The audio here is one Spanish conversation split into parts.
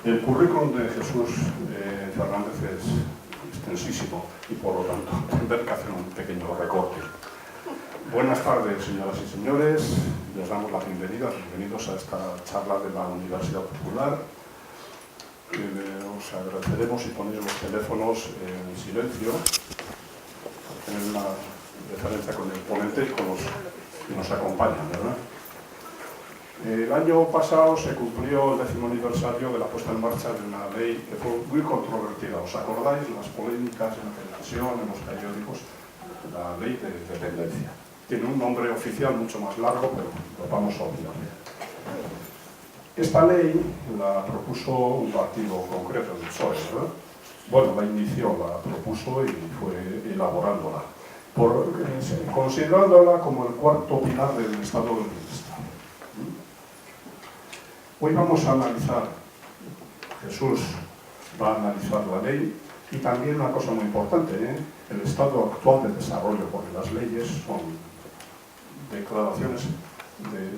El currículum de Jesús Fernández es extensísimo y por lo tanto tendré que hacer un pequeño recorte. Buenas tardes, señoras y señores. Les damos la bienvenida. Bienvenidos a esta charla de la Universidad Popular. Os agradeceremos si ponéis los teléfonos en silencio, para tener una referencia con el ponente y con los que nos acompañan, ¿verdad? El año pasado se cumplió el 10º aniversario de la puesta en marcha de una ley que fue muy controvertida. ¿Os acordáis? Las polémicas en la televisión, en los periódicos, la ley de dependencia. Tiene un nombre oficial mucho más largo, pero lo vamos a olvidar. Esta ley la propuso un partido concreto, el PSOE, ¿verdad? Bueno, la inició, la propuso y fue elaborándola, considerándola como el cuarto pilar del Estado del Bienestar. Hoy vamos a analizar, Jesús va a analizar la ley y también una cosa muy importante, el estado actual de desarrollo, porque las leyes son declaraciones de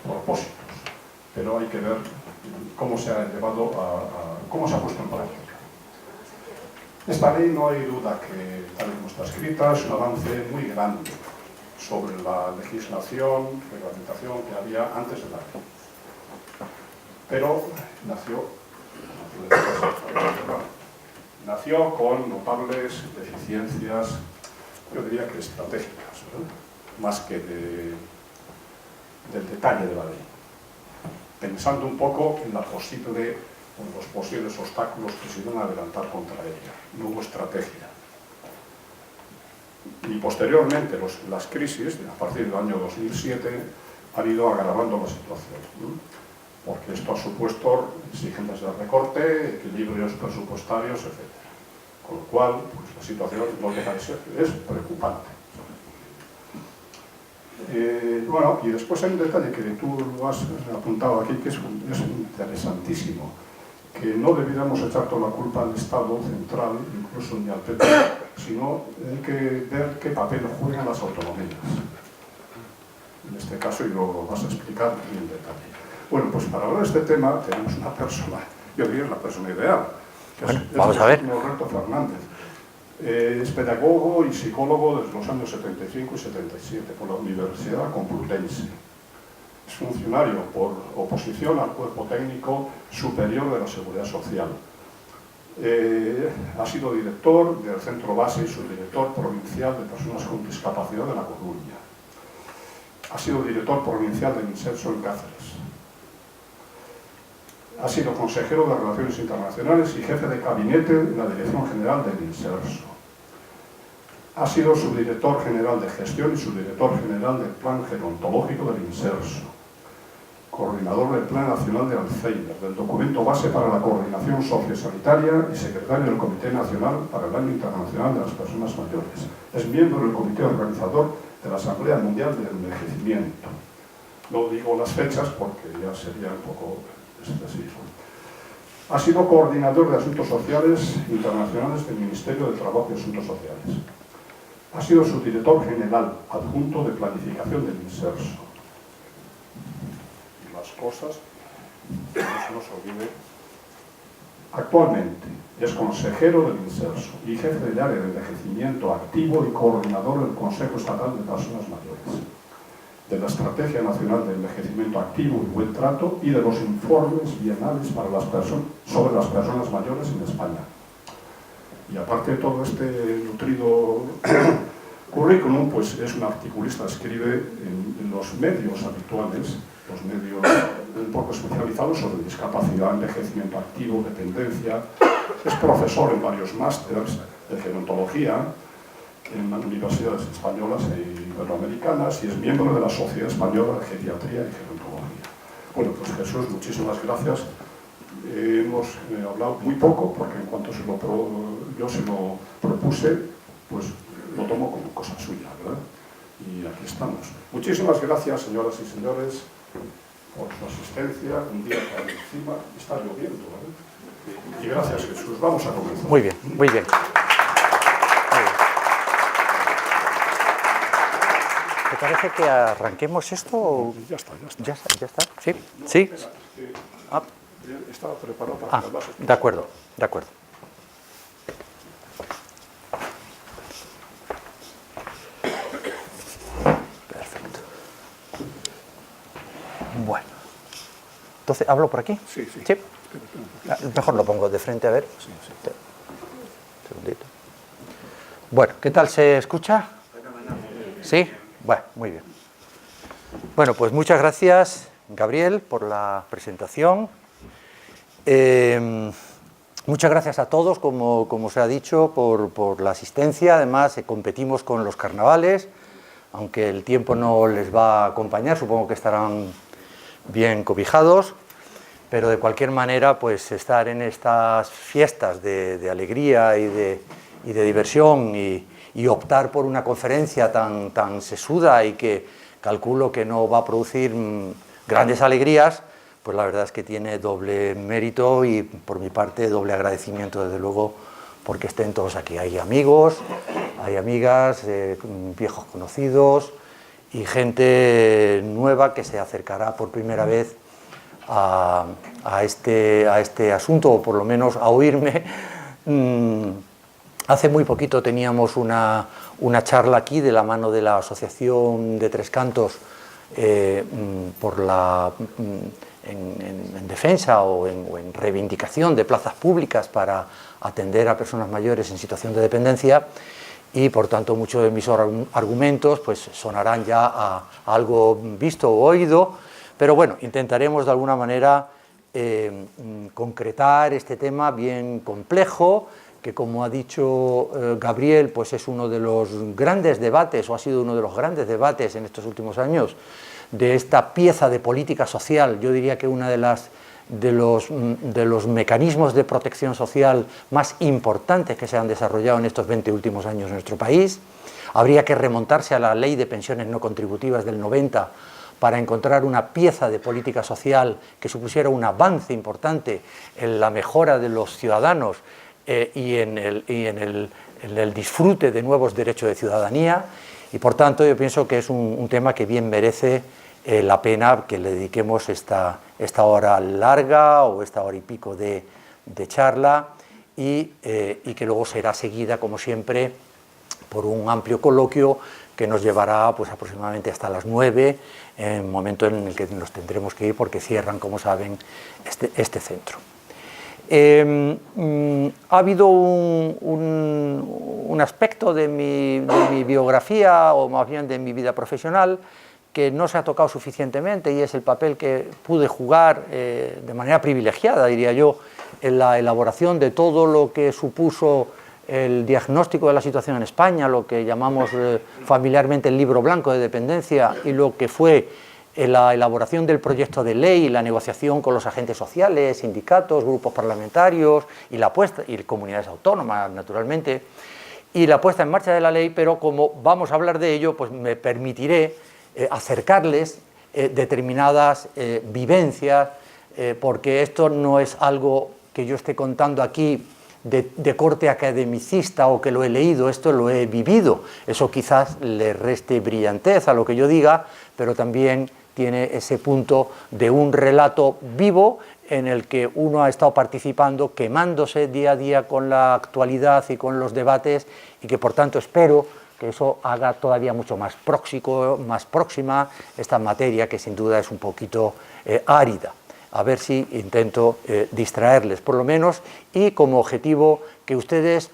propósitos, pero hay que ver cómo se ha llevado cómo se ha puesto en práctica. Esta ley, no hay duda que, tal y como está escrita, es un avance muy grande sobre la legislación, reglamentación que había antes de la ley. Pero nació con notables deficiencias, yo diría que estratégicas, ¿verdad? Más que del detalle de la ley. Pensando un poco en los posibles obstáculos que se iban a adelantar contra ella. No hubo estrategia. Y posteriormente las crisis, a partir del año 2007, han ido agravando la situación, ¿no? Porque esto ha supuesto exigencias de recorte, equilibrios presupuestarios, etc. Con lo cual, pues, la situación no deja de ser, es preocupante. Bueno, y después hay un detalle que tú lo has apuntado aquí, que es interesantísimo, que no debiéramos echar toda la culpa al Estado central, incluso ni al PP, sino hay que ver qué papel juegan las autonomías. En este caso, y lo vas a explicar en detalle. Bueno, pues para hablar de este tema tenemos una persona, yo diría la persona ideal, que vamos a ver. Roberto Fernández. Es pedagogo y psicólogo desde los años 75 y 77 por la Universidad Complutense. Es funcionario por oposición al Cuerpo Técnico Superior de la Seguridad Social. Ha sido director del Centro Base y subdirector provincial de Personas con Discapacidad de La Coruña. Ha sido director provincial de Inserso en Cáceres. Ha sido consejero de Relaciones Internacionales y jefe de gabinete en la Dirección General del Inserso. Ha sido subdirector general de gestión y subdirector general del Plan Gerontológico del Inserso. Coordinador del Plan Nacional de Alzheimer, del documento base para la coordinación sociosanitaria y secretario del Comité Nacional para el Año Internacional de las Personas Mayores. Es miembro del comité organizador de la Asamblea Mundial del Envejecimiento. No digo las fechas porque ya sería un poco excesivo. Ha sido coordinador de Asuntos Sociales Internacionales del Ministerio de Trabajo y Asuntos Sociales. Ha sido subdirector general adjunto de Planificación del Inserso. Y las cosas, que no se nos olvide. Actualmente es consejero del Inserso y jefe del área de envejecimiento activo y coordinador del Consejo Estatal de Personas Mayores, de la Estrategia Nacional de Envejecimiento Activo y Buen Trato y de los informes bienales para sobre las personas mayores en España. Y aparte de todo este nutrido currículum, pues es un articulista, escribe en los medios habituales, los medios un poco especializados sobre discapacidad, envejecimiento activo, dependencia. Es profesor en varios másters de gerontología en universidades españolas e iberoamericanas y es miembro de la Sociedad Española de Geriatría y Gerontología. Bueno, pues Jesús, muchísimas gracias. Hemos hablado muy poco porque en cuanto yo se lo propuse, pues lo tomo como cosa suya, ¿verdad? Y aquí estamos. Muchísimas gracias, señoras y señores, por su asistencia. Un día que encima está lloviendo, ¿verdad? Y gracias, Jesús. Vamos a comenzar. Muy bien, muy bien. ¿Te parece que arranquemos esto? Ya está. ¿Ya está? ¿Sí? ¿Sí? Estaba preparado para las bases. De acuerdo, de acuerdo. Perfecto. Bueno. Entonces, ¿hablo por aquí? Sí, sí. ¿Sí? Mejor lo pongo de frente, a ver. Sí, sí. Un segundito. Bueno, ¿qué tal se escucha? ¿Sí? Bueno, muy bien. Bueno, pues muchas gracias, Gabriel, por la presentación. Muchas gracias a todos, como se ha dicho, por la asistencia. Además, competimos con los carnavales, aunque el tiempo no les va a acompañar, supongo que estarán bien cobijados, pero de cualquier manera, pues estar en estas fiestas de alegría y de diversión y optar por una conferencia tan sesuda y que calculo que no va a producir grandes alegrías, pues la verdad es que tiene doble mérito y por mi parte doble agradecimiento, desde luego, porque estén todos aquí. Hay amigos, hay amigas, viejos conocidos y gente nueva que se acercará por primera vez a este asunto, o por lo menos a oírme. Hace muy poquito teníamos una charla aquí de la mano de la Asociación de Tres Cantos en defensa o en reivindicación de plazas públicas para atender a personas mayores en situación de dependencia, y por tanto muchos de mis argumentos pues sonarán ya a algo visto o oído, pero bueno, intentaremos de alguna manera concretar este tema bien complejo, que como ha dicho Gabriel, pues es uno de los grandes debates, o ha sido uno de los grandes debates en estos últimos años, de esta pieza de política social. Yo diría que una de los mecanismos de protección social más importantes que se han desarrollado en estos 20 últimos años en nuestro país. Habría que remontarse a la Ley de Pensiones No Contributivas del 90 para encontrar una pieza de política social que supusiera un avance importante en la mejora de los ciudadanos y en el disfrute de nuevos derechos de ciudadanía, y por tanto yo pienso que es un tema que bien merece la pena que le dediquemos esta hora larga o esta hora y pico de charla, y que luego será seguida, como siempre, por un amplio coloquio que nos llevará pues aproximadamente hasta las 9, en el momento en el que nos tendremos que ir porque cierran, como saben, este centro. Ha habido un aspecto de mi biografía, o más bien de mi vida profesional, que no se ha tocado suficientemente, y es el papel que pude jugar de manera privilegiada, diría yo, en la elaboración de todo lo que supuso el diagnóstico de la situación en España, lo que llamamos familiarmente el Libro Blanco de Dependencia, y lo que fue la elaboración del proyecto de ley, la negociación con los agentes sociales, sindicatos, grupos parlamentarios y comunidades autónomas, naturalmente, y la puesta en marcha de la ley. Pero como vamos a hablar de ello, pues me permitiré acercarles determinadas vivencias, porque esto no es algo que yo esté contando aquí de corte academicista o que lo he leído, esto lo he vivido. Eso quizás le reste brillantez a lo que yo diga, pero también tiene ese punto de un relato vivo en el que uno ha estado participando, quemándose día a día con la actualidad y con los debates, y que por tanto espero que eso haga todavía mucho más próxima esta materia, que sin duda es un poquito árida. A ver si intento distraerles, por lo menos, y como objetivo que ustedes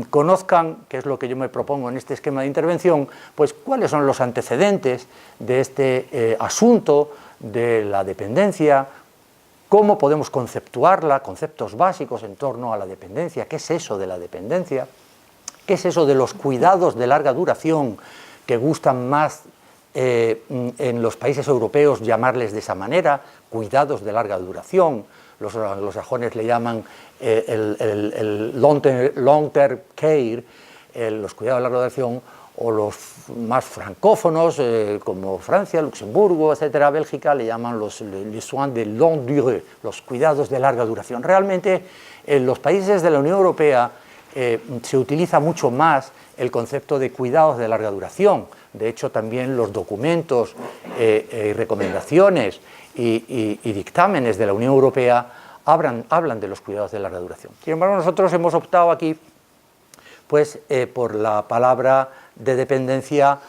conozcan, que es lo que yo me propongo en este esquema de intervención, pues cuáles son los antecedentes de este asunto de la dependencia, cómo podemos conceptuarla, conceptos básicos en torno a la dependencia, qué es eso de la dependencia, qué es eso de los cuidados de larga duración, que gustan más en los países europeos llamarles de esa manera, cuidados de larga duración. Los anglosajones le llaman el long-term care, los cuidados de larga duración, o los más francófonos, como Francia, Luxemburgo, etcétera, Bélgica, le llaman les soins de longue durée, los cuidados de larga duración. Realmente, en los países de la Unión Europea se utiliza mucho más el concepto de cuidados de larga duración. De hecho, también los documentos, recomendaciones y dictámenes de la Unión Europea hablan de los cuidados de larga duración. Sin embargo, nosotros hemos optado aquí pues, por la palabra de dependencia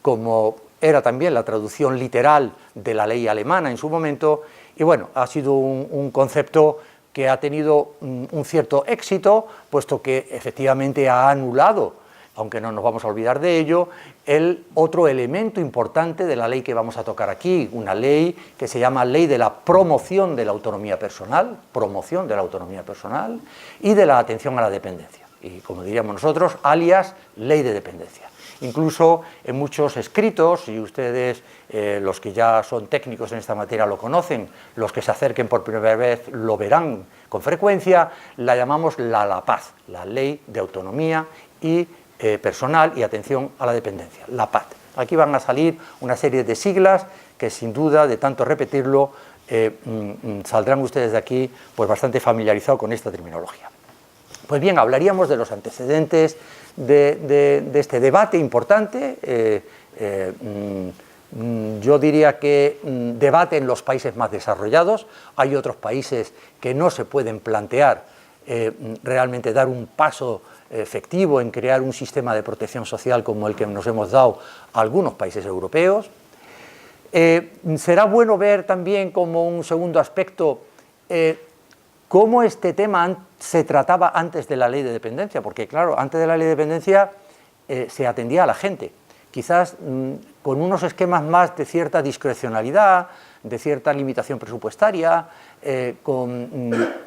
como era también la traducción literal de la ley alemana en su momento, y bueno, ha sido un concepto que ha tenido un cierto éxito, puesto que efectivamente ha anulado, aunque no nos vamos a olvidar de ello, el otro elemento importante de la ley que vamos a tocar aquí, una ley que se llama Ley de la Promoción de la Autonomía Personal, y de la Atención a la Dependencia, y como diríamos nosotros, alias Ley de Dependencia. Incluso en muchos escritos, y ustedes, los que ya son técnicos en esta materia lo conocen, los que se acerquen por primera vez lo verán con frecuencia, la llamamos la LAPAD, la Ley de Autonomía y Personal y Atención a la Dependencia, LAPAD. Aquí van a salir una serie de siglas que sin duda, de tanto repetirlo, saldrán ustedes de aquí pues bastante familiarizados con esta terminología. Pues bien, hablaríamos de los antecedentes de este debate importante, yo diría que debate en los países más desarrollados. Hay otros países que no se pueden plantear realmente dar un paso efectivo en crear un sistema de protección social como el que nos hemos dado a algunos países europeos. Será bueno ver también como un segundo aspecto cómo este tema se trataba antes de la ley de dependencia, porque claro, antes de la ley de dependencia se atendía a la gente, quizás con unos esquemas más de cierta discrecionalidad, de cierta limitación presupuestaria,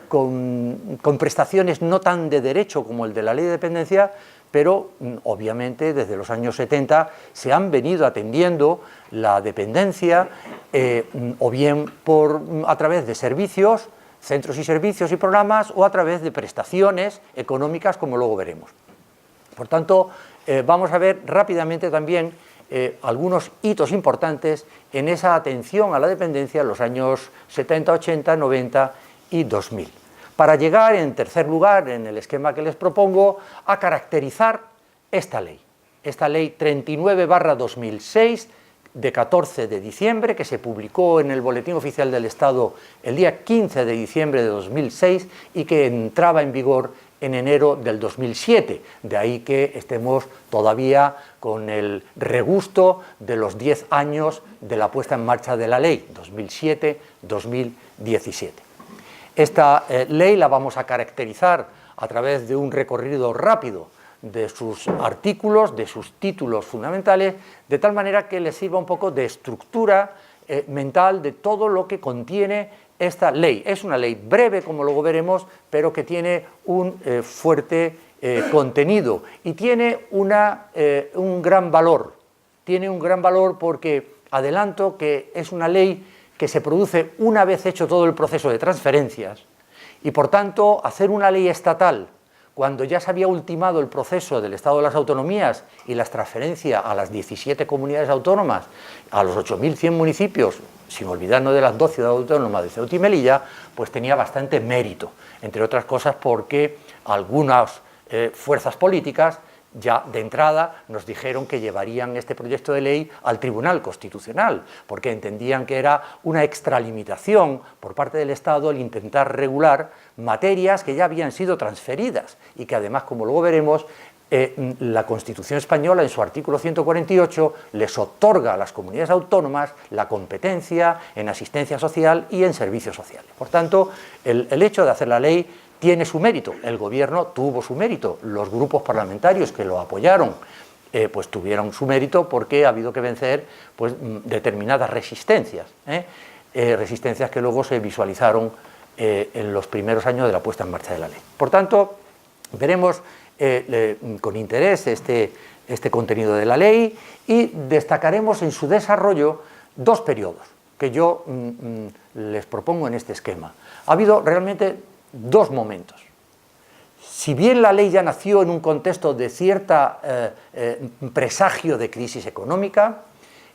con prestaciones no tan de derecho como el de la ley de dependencia, pero obviamente desde los años 70 se han venido atendiendo la dependencia o bien a través de servicios, centros y servicios y programas, o a través de prestaciones económicas, como luego veremos. Por tanto, vamos a ver rápidamente también algunos hitos importantes en esa atención a la dependencia en los años 70, 80, 90 y 2000. Para llegar, en tercer lugar, en el esquema que les propongo, a caracterizar esta ley 39/2006, de 14 de diciembre, que se publicó en el Boletín Oficial del Estado el día 15 de diciembre de 2006 y que entraba en vigor en enero del 2007. De ahí que estemos todavía con el regusto de los 10 años de la puesta en marcha de la ley, 2007-2017. Esta ley la vamos a caracterizar a través de un recorrido rápido de sus artículos, de sus títulos fundamentales, de tal manera que les sirva un poco de estructura mental de todo lo que contiene esta ley. Es una ley breve, como luego veremos, pero que tiene un fuerte contenido y tiene un gran valor. Tiene un gran valor porque adelanto que es una ley que se produce una vez hecho todo el proceso de transferencias y, por tanto, hacer una ley estatal cuando ya se había ultimado el proceso del Estado de las Autonomías y las transferencias a las 17 comunidades autónomas, a los 8.100 municipios, sin olvidarnos de las 2 ciudades autónomas de Ceuta y Melilla, pues tenía bastante mérito, entre otras cosas porque algunas fuerzas políticas ya de entrada nos dijeron que llevarían este proyecto de ley al Tribunal Constitucional, porque entendían que era una extralimitación por parte del Estado el intentar regular materias que ya habían sido transferidas y que además, como luego veremos, la Constitución española en su artículo 148 les otorga a las comunidades autónomas la competencia en asistencia social y en servicios sociales. Por tanto, el hecho de hacer la ley tiene su mérito, el gobierno tuvo su mérito, los grupos parlamentarios que lo apoyaron pues tuvieron su mérito porque ha habido que vencer pues, determinadas resistencias, resistencias que luego se visualizaron en los primeros años de la puesta en marcha de la ley. Por tanto, veremos con interés este contenido de la ley y destacaremos en su desarrollo 2 periodos que yo les propongo en este esquema. Ha habido realmente 2 momentos. Si bien la ley ya nació en un contexto de cierta presagio de crisis económica,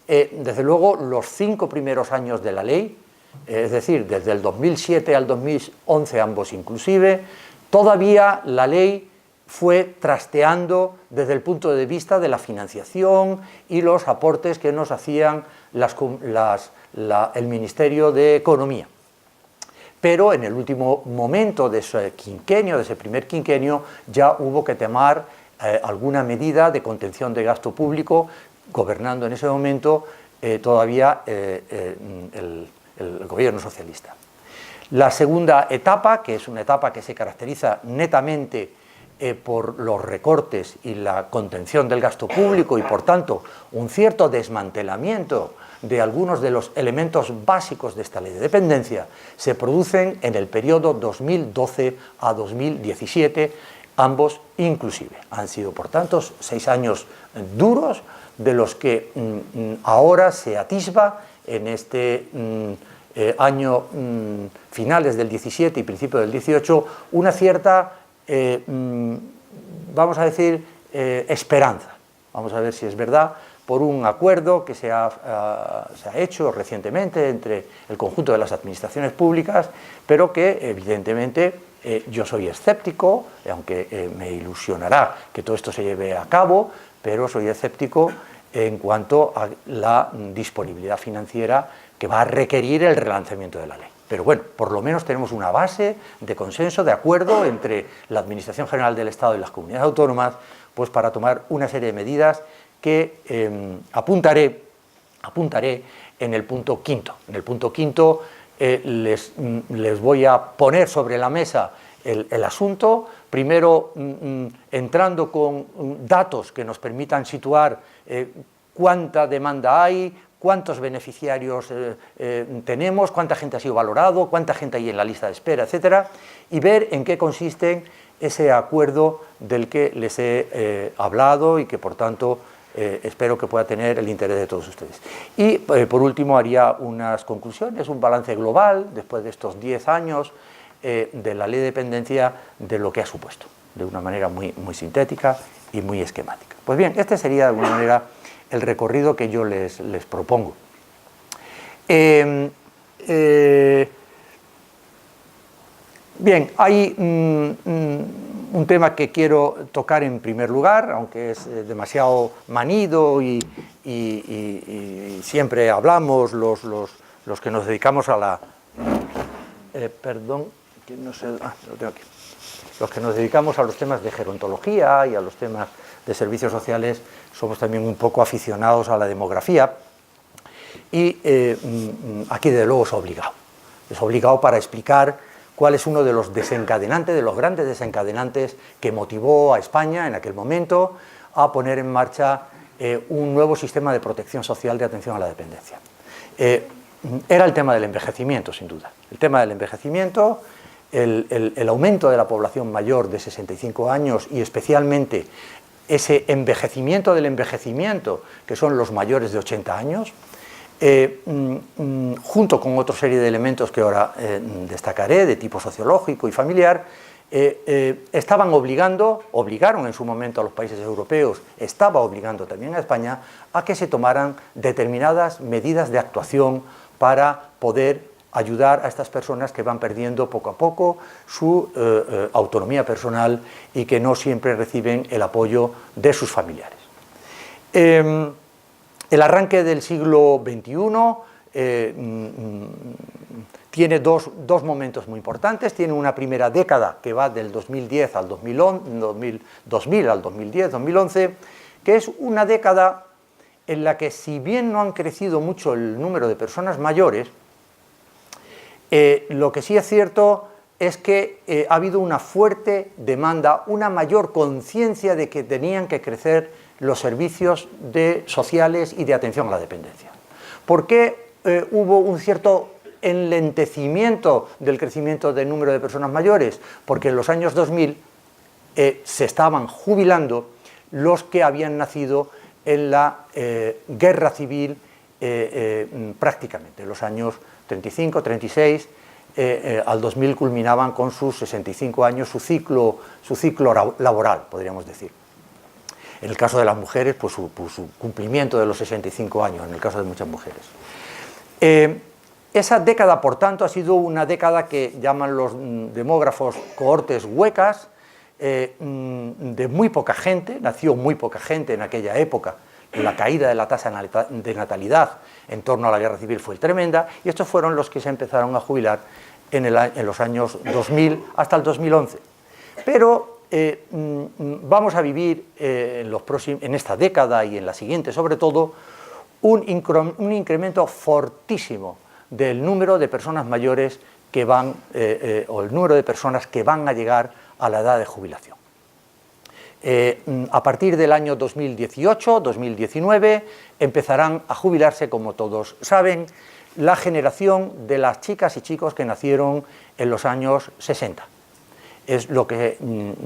desde luego los 5 primeros años de la ley, es decir, desde el 2007 al 2011 ambos inclusive, todavía la ley fue trasteando desde el punto de vista de la financiación y los aportes que nos hacían el Ministerio de Economía. pero en el último momento de ese quinquenio, de ese primer quinquenio, ya hubo que tomar alguna medida de contención de gasto público, gobernando en ese momento todavía el gobierno socialista. La segunda etapa, que es una etapa que se caracteriza netamente por los recortes y la contención del gasto público y, por tanto, un cierto desmantelamiento de algunos de los elementos básicos de esta ley de dependencia, se producen en el periodo 2012 a 2017, ambos inclusive. Han sido, por tanto, 6 años duros, de los que ahora se atisba en este año, finales del 17 y principio del 18, una cierta, vamos a decir, esperanza. Vamos a ver si es verdad, por un acuerdo que se ha hecho recientemente entre el conjunto de las administraciones públicas, pero que evidentemente yo soy escéptico, aunque me ilusionará que todo esto se lleve a cabo, pero soy escéptico en cuanto a la disponibilidad financiera que va a requerir el relanzamiento de la ley. Pero bueno, por lo menos tenemos una base de consenso, de acuerdo entre la Administración General del Estado y las comunidades autónomas, pues para tomar una serie de medidas que apuntaré en el punto quinto. En el punto quinto les voy a poner sobre la mesa el asunto, primero entrando con datos que nos permitan situar cuánta demanda hay, cuántos beneficiarios tenemos, cuánta gente ha sido valorado, cuánta gente hay en la lista de espera, etcétera, y ver en qué consiste ese acuerdo del que les he hablado y que, por tanto, espero que pueda tener el interés de todos ustedes. Y, por último, haría unas conclusiones, un balance global, después de estos 10 años, de la ley de dependencia, de lo que ha supuesto, de una manera muy sintética y muy esquemática. Pues bien, este sería, de alguna manera, el recorrido que yo les propongo. Bien, hay un tema que quiero tocar en primer lugar, aunque es demasiado manido y siempre hablamos los que nos dedicamos a la... perdón, que no sé... lo tengo aquí. Los que nos dedicamos a los temas de gerontología y a los temas de servicios sociales somos también un poco aficionados a la demografía y aquí desde luego es obligado para explicar cuál es uno de los desencadenantes, de los grandes desencadenantes que motivó a España en aquel momento a poner en marcha un nuevo sistema de protección social de atención a la dependencia. Era el tema del envejecimiento, sin duda. El tema del envejecimiento, el aumento de la población mayor de 65 años y especialmente ese envejecimiento del envejecimiento, que son los mayores de 80 años, junto con otra serie de elementos que ahora destacaré, de tipo sociológico y familiar, obligaron en su momento a los países europeos, estaba obligando también a España a que se tomaran determinadas medidas de actuación para poder ayudar a estas personas que van perdiendo poco a poco su autonomía personal y que no siempre reciben el apoyo de sus familiares. El arranque del siglo XXI tiene dos momentos muy importantes. Tiene una primera década que va del 2010 al 2000 al 2010, 2011, que es una década en la que, si bien no han crecido mucho el número de personas mayores, lo que sí es cierto es que ha habido una fuerte demanda, una mayor conciencia de que tenían que crecer los servicios sociales y de atención a la dependencia. ¿Por qué hubo un cierto enlentecimiento del crecimiento del número de personas mayores? Porque en los años 2000 se estaban jubilando los que habían nacido en la guerra civil prácticamente. En los años 35, 36, al 2000 culminaban con sus 65 años, su ciclo laboral, podríamos decir. En el caso de las mujeres, pues su cumplimiento de los 65 años, en el caso de muchas mujeres. Esa década, por tanto, ha sido una década que llaman los demógrafos cohortes huecas, de muy poca gente, nació muy poca gente en aquella época. La caída de la tasa de natalidad en torno a la guerra civil fue tremenda, y estos fueron los que se empezaron a jubilar en los años 2000 hasta el 2011. Pero vamos a vivir en esta década y en la siguiente, sobre todo, un incremento fortísimo del número de personas mayores que van, o el número de personas que van a llegar a la edad de jubilación. A partir del año 2018-2019 empezarán a jubilarse, como todos saben, la generación de las chicas y chicos que nacieron en los años 60. Es lo que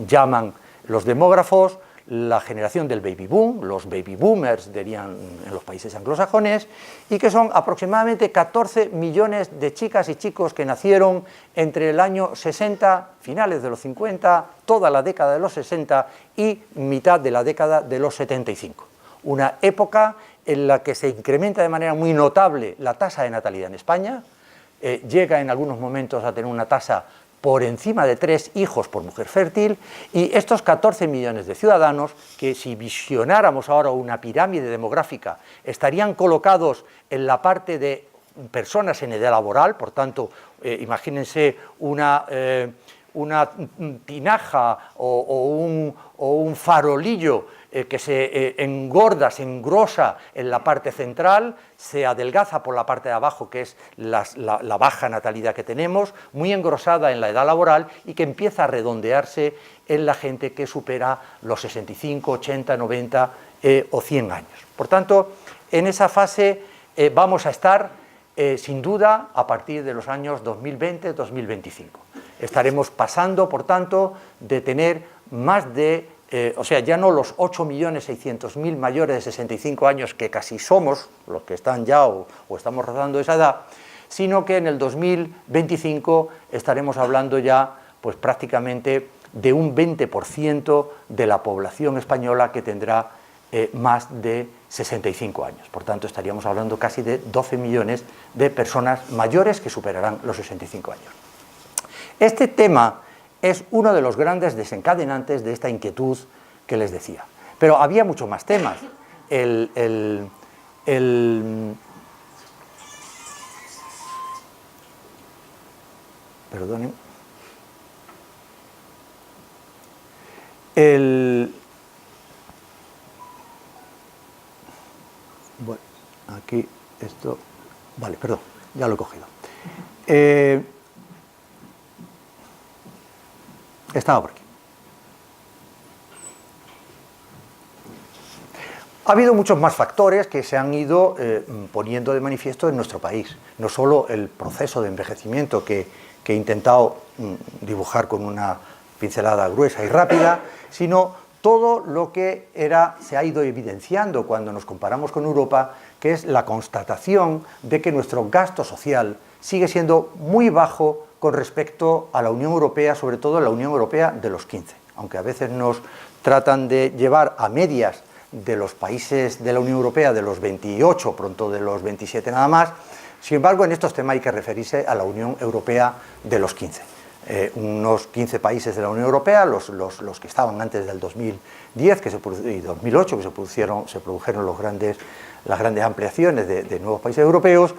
llaman los demógrafos la generación del baby boom, los baby boomers dirían en los países anglosajones, y que son aproximadamente 14 millones de chicas y chicos que nacieron entre el año 60, finales de los 50, toda la década de los 60 y mitad de la década de los 75. Una época en la que se incrementa de manera muy notable la tasa de natalidad en España, llega en algunos momentos a tener una tasa por encima de 3 hijos por mujer fértil, y estos 14 millones de ciudadanos, que si visionáramos ahora una pirámide demográfica, estarían colocados en la parte de personas en edad laboral, por tanto, imagínense una tinaja o un farolillo que se engorda, se engrosa en la parte central, se adelgaza por la parte de abajo, que es la baja natalidad que tenemos, muy engrosada en la edad laboral, y que empieza a redondearse en la gente que supera los 65, 80, 90 o 100 años. Por tanto, en esa fase vamos a estar, sin duda, a partir de los años 2020-2025. Estaremos pasando, por tanto, de tener más de o sea, ya no los 8.600.000 mayores de 65 años que casi somos, los que están ya o estamos rozando esa edad, sino que en el 2025 estaremos hablando ya pues prácticamente de un 20% de la población española que tendrá más de 65 años. Por tanto, estaríamos hablando casi de 12 millones de personas mayores que superarán los 65 años. Este tema es uno de los grandes desencadenantes de esta inquietud que les decía. Pero había muchos más temas. Perdonen. Bueno, aquí esto... Vale, perdón, ya lo he cogido. Estaba por aquí. Ha habido muchos más factores que se han ido poniendo de manifiesto en nuestro país. No solo el proceso de envejecimiento que he intentado dibujar con una pincelada gruesa y rápida, sino todo lo que se ha ido evidenciando cuando nos comparamos con Europa, que es la constatación de que nuestro gasto social sigue siendo muy bajo con respecto a la Unión Europea, sobre todo la Unión Europea de los 15, aunque a veces nos tratan de llevar a medias de los países de la Unión Europea de los 28, pronto de los 27 nada más. Sin embargo, en estos temas hay que referirse a la Unión Europea de los 15. Unos 15 países de la Unión Europea, los que estaban antes del 2010 y 2008, que se produjeron las grandes ampliaciones de nuevos países europeos,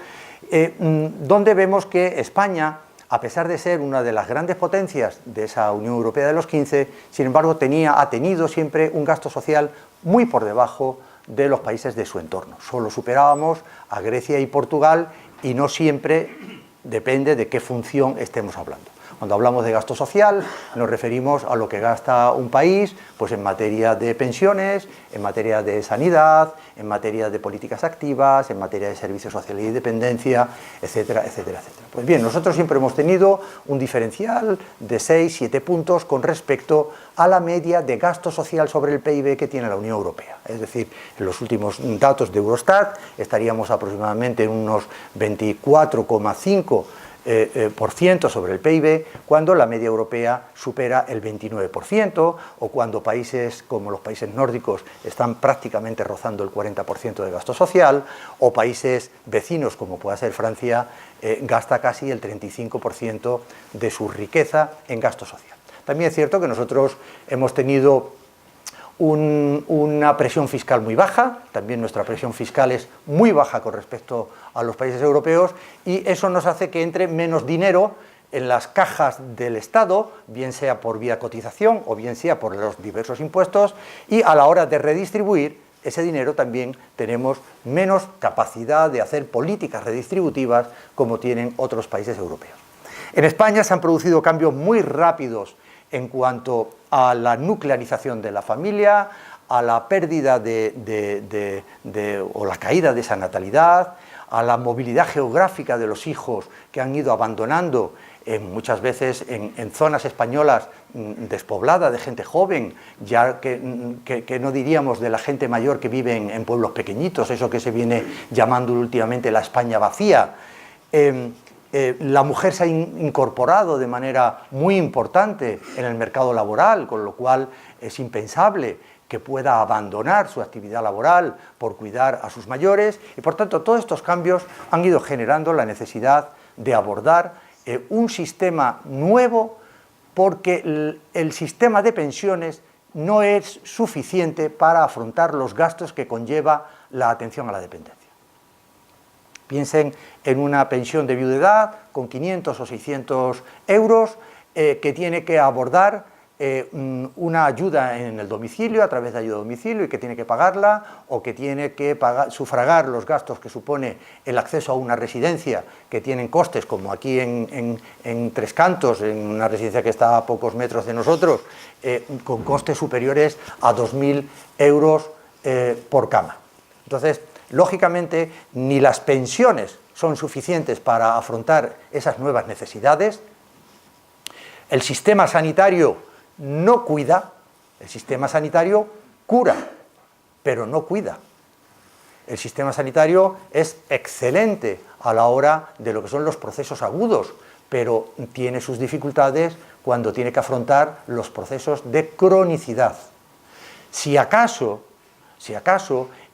donde vemos que España, a pesar de ser una de las grandes potencias de esa Unión Europea de los 15, sin embargo ha tenido siempre un gasto social muy por debajo de los países de su entorno. Solo superábamos a Grecia y Portugal, y no siempre depende de qué función estemos hablando. Cuando hablamos de gasto social, nos referimos a lo que gasta un país pues en materia de pensiones, en materia de sanidad, en materia de políticas activas, en materia de servicios sociales y dependencia, etcétera, etcétera, etcétera. Pues bien, nosotros siempre hemos tenido un diferencial de 6-7 puntos con respecto a la media de gasto social sobre el PIB que tiene la Unión Europea. Es decir, en los últimos datos de Eurostat estaríamos aproximadamente en unos 24,5% sobre el PIB, cuando la media europea supera el 29%, o cuando países como los países nórdicos están prácticamente rozando el 40% de gasto social, o países vecinos como pueda ser Francia, gasta casi el 35% de su riqueza en gasto social. También es cierto que nosotros hemos tenido una presión fiscal muy baja, también nuestra presión fiscal es muy baja con respecto a los países europeos, y eso nos hace que entre menos dinero en las cajas del Estado, bien sea por vía cotización o bien sea por los diversos impuestos, y a la hora de redistribuir ese dinero también tenemos menos capacidad de hacer políticas redistributivas como tienen otros países europeos. En España se han producido cambios muy rápidos en cuanto a la nuclearización de la familia, a la pérdida o la caída de esa natalidad, a la movilidad geográfica de los hijos que han ido abandonando muchas veces en zonas españolas despobladas de gente joven, ya que no diríamos de la gente mayor que vive en pueblos pequeñitos, eso que se viene llamando últimamente la España vacía. La mujer se ha incorporado de manera muy importante en el mercado laboral, con lo cual es impensable que pueda abandonar su actividad laboral por cuidar a sus mayores, y por tanto todos estos cambios han ido generando la necesidad de abordar un sistema nuevo, porque el sistema de pensiones no es suficiente para afrontar los gastos que conlleva la atención a la dependencia. Piensen en una pensión de viudedad con 500 o 600 euros que tiene que abordar una ayuda en el domicilio, a través de ayuda a domicilio, y que tiene que pagarla, o que tiene que sufragar los gastos que supone el acceso a una residencia, que tienen costes, como aquí en Tres Cantos, en una residencia que está a pocos metros de nosotros, con costes superiores a 2.000 euros por cama. Entonces, lógicamente, ni las pensiones son suficientes para afrontar esas nuevas necesidades. El sistema sanitario no cuida, el sistema sanitario cura, pero no cuida. El sistema sanitario es excelente a la hora de lo que son los procesos agudos, pero tiene sus dificultades cuando tiene que afrontar los procesos de cronicidad. Si acaso,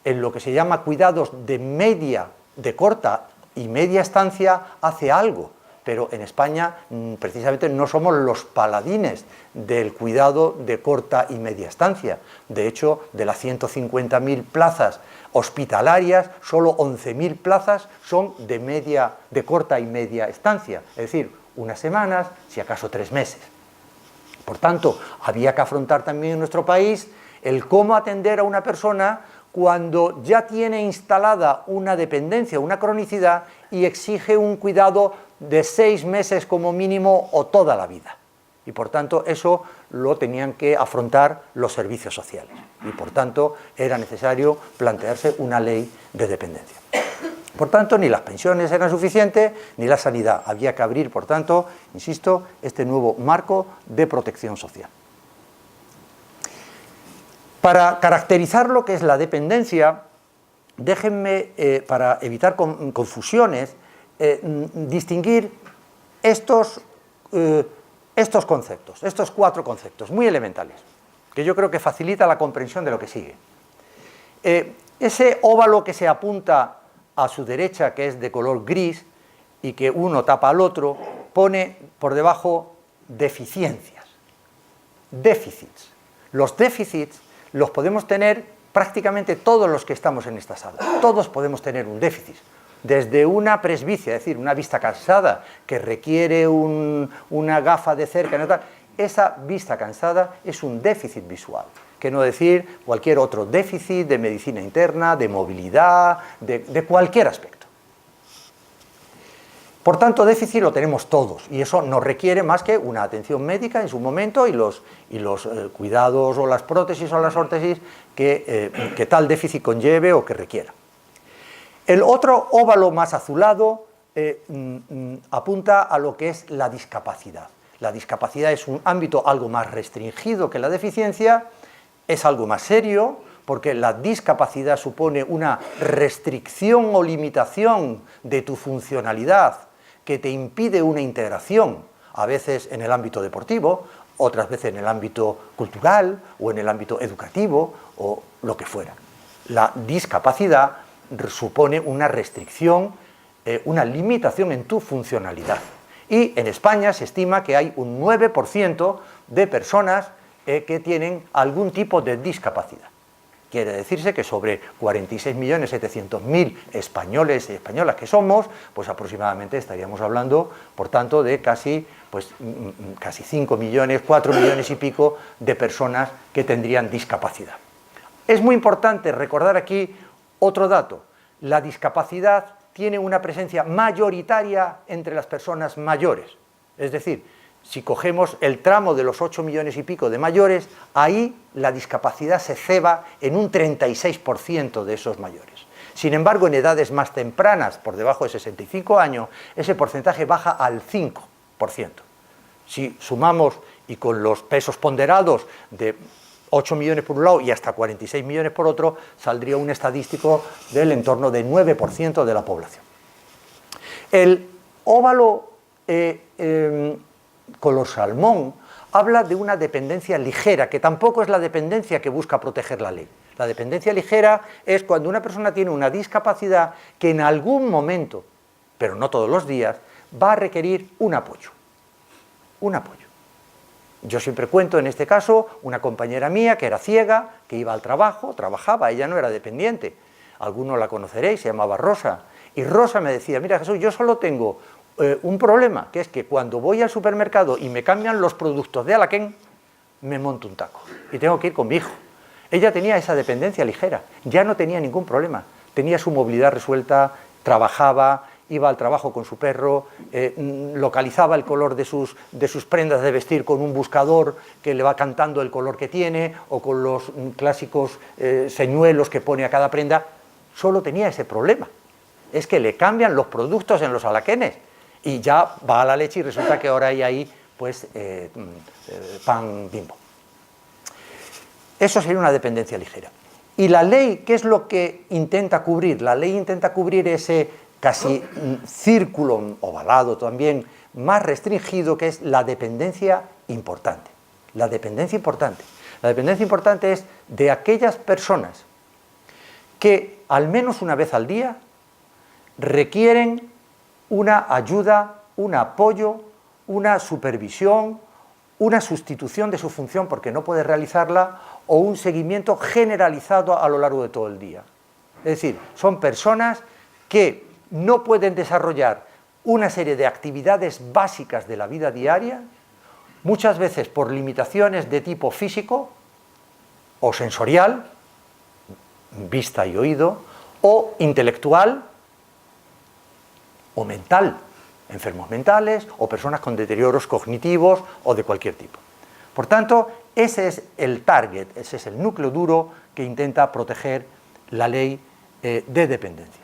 en lo que se llama cuidados de corta y media estancia hace algo, pero en España precisamente no somos los paladines del cuidado de corta y media estancia. De hecho, de las 150.000 plazas hospitalarias, solo 11.000 plazas son de corta y media estancia, es decir, unas semanas, si acaso 3 meses. Por tanto, había que afrontar también en nuestro país el cómo atender a una persona cuando ya tiene instalada una dependencia, una cronicidad, y exige un cuidado de 6 meses como mínimo o toda la vida. Y por tanto eso lo tenían que afrontar los servicios sociales. Y por tanto era necesario plantearse una ley de dependencia. Por tanto, ni las pensiones eran suficientes, ni la sanidad. Había que abrir, por tanto, insisto, este nuevo marco de protección social. Para caracterizar lo que es la dependencia, déjenme, para evitar confusiones, distinguir estos conceptos, estos 4 conceptos muy elementales, que yo creo que facilita la comprensión de lo que sigue. Ese óvalo que se apunta a su derecha, que es de color gris y que uno tapa al otro, pone por debajo deficiencias, déficits. Los déficits los podemos tener prácticamente todos los que estamos en esta sala. Todos podemos tener un déficit. Desde una presbicia, es decir, una vista cansada, que requiere una gafa de cerca, esa vista cansada es un déficit visual, que no decir cualquier otro déficit de medicina interna, de movilidad, de cualquier aspecto. Por tanto, déficit lo tenemos todos, y eso no requiere más que una atención médica en su momento y los cuidados o las prótesis o las órtesis que tal déficit conlleve o que requiera. El otro óvalo más azulado apunta a lo que es la discapacidad. La discapacidad es un ámbito algo más restringido que la deficiencia, es algo más serio, porque la discapacidad supone una restricción o limitación de tu funcionalidad que te impide una integración, a veces en el ámbito deportivo, otras veces en el ámbito cultural o en el ámbito educativo o lo que fuera. La discapacidad supone una restricción, una limitación en tu funcionalidad. Y en España se estima que hay un 9% de personas que tienen algún tipo de discapacidad. Quiere decirse que sobre 46.700.000 españoles y españolas que somos, pues aproximadamente estaríamos hablando, por tanto, de casi 5 millones, 4 millones y pico de personas que tendrían discapacidad. Es muy importante recordar aquí otro dato. La discapacidad tiene una presencia mayoritaria entre las personas mayores. Es decir, si cogemos el tramo de los 8 millones y pico de mayores, ahí la discapacidad se ceba en un 36% de esos mayores. Sin embargo, en edades más tempranas, por debajo de 65 años, ese porcentaje baja al 5%. Si sumamos y con los pesos ponderados de 8 millones por un lado y hasta 46 millones por otro, saldría un estadístico del entorno de 9% de la población. El óvalo color salmón habla de una dependencia ligera, que tampoco es la dependencia que busca proteger la ley. La dependencia ligera es cuando una persona tiene una discapacidad que en algún momento, pero no todos los días, va a requerir un apoyo. Un apoyo. Yo siempre cuento, en este caso, una compañera mía que era ciega, que iba al trabajo, trabajaba, ella no era dependiente. Algunos la conoceréis, se llamaba Rosa. Y Rosa me decía, mira Jesús, yo solo tengo un problema, que es que cuando voy al supermercado y me cambian los productos de Alaquén, me monto un taco y tengo que ir con mi hijo. Ella tenía esa dependencia ligera, ya no tenía ningún problema, tenía su movilidad resuelta, trabajaba, iba al trabajo con su perro, localizaba el color de sus prendas de vestir con un buscador que le va cantando el color que tiene, o con los clásicos señuelos que pone a cada prenda. Solo tenía ese problema, es que le cambian los productos en los alaquenes y ya va a la leche y resulta que ahora hay ahí pues pan Bimbo. Eso sería una dependencia ligera. Y la ley, ¿qué es lo que intenta cubrir? La ley intenta cubrir ese casi círculo ovalado también, más restringido, que es la dependencia importante. La dependencia importante. La dependencia importante es de aquellas personas que al menos una vez al día requieren una ayuda, un apoyo, una supervisión, una sustitución de su función porque no puede realizarla, o un seguimiento generalizado a lo largo de todo el día. Es decir, son personas que no pueden desarrollar una serie de actividades básicas de la vida diaria, muchas veces por limitaciones de tipo físico o sensorial, vista y oído, o intelectual o mental, enfermos mentales o personas con deterioros cognitivos o de cualquier tipo. Por tanto, ese es el target, ese es el núcleo duro que intenta proteger la ley de dependencia.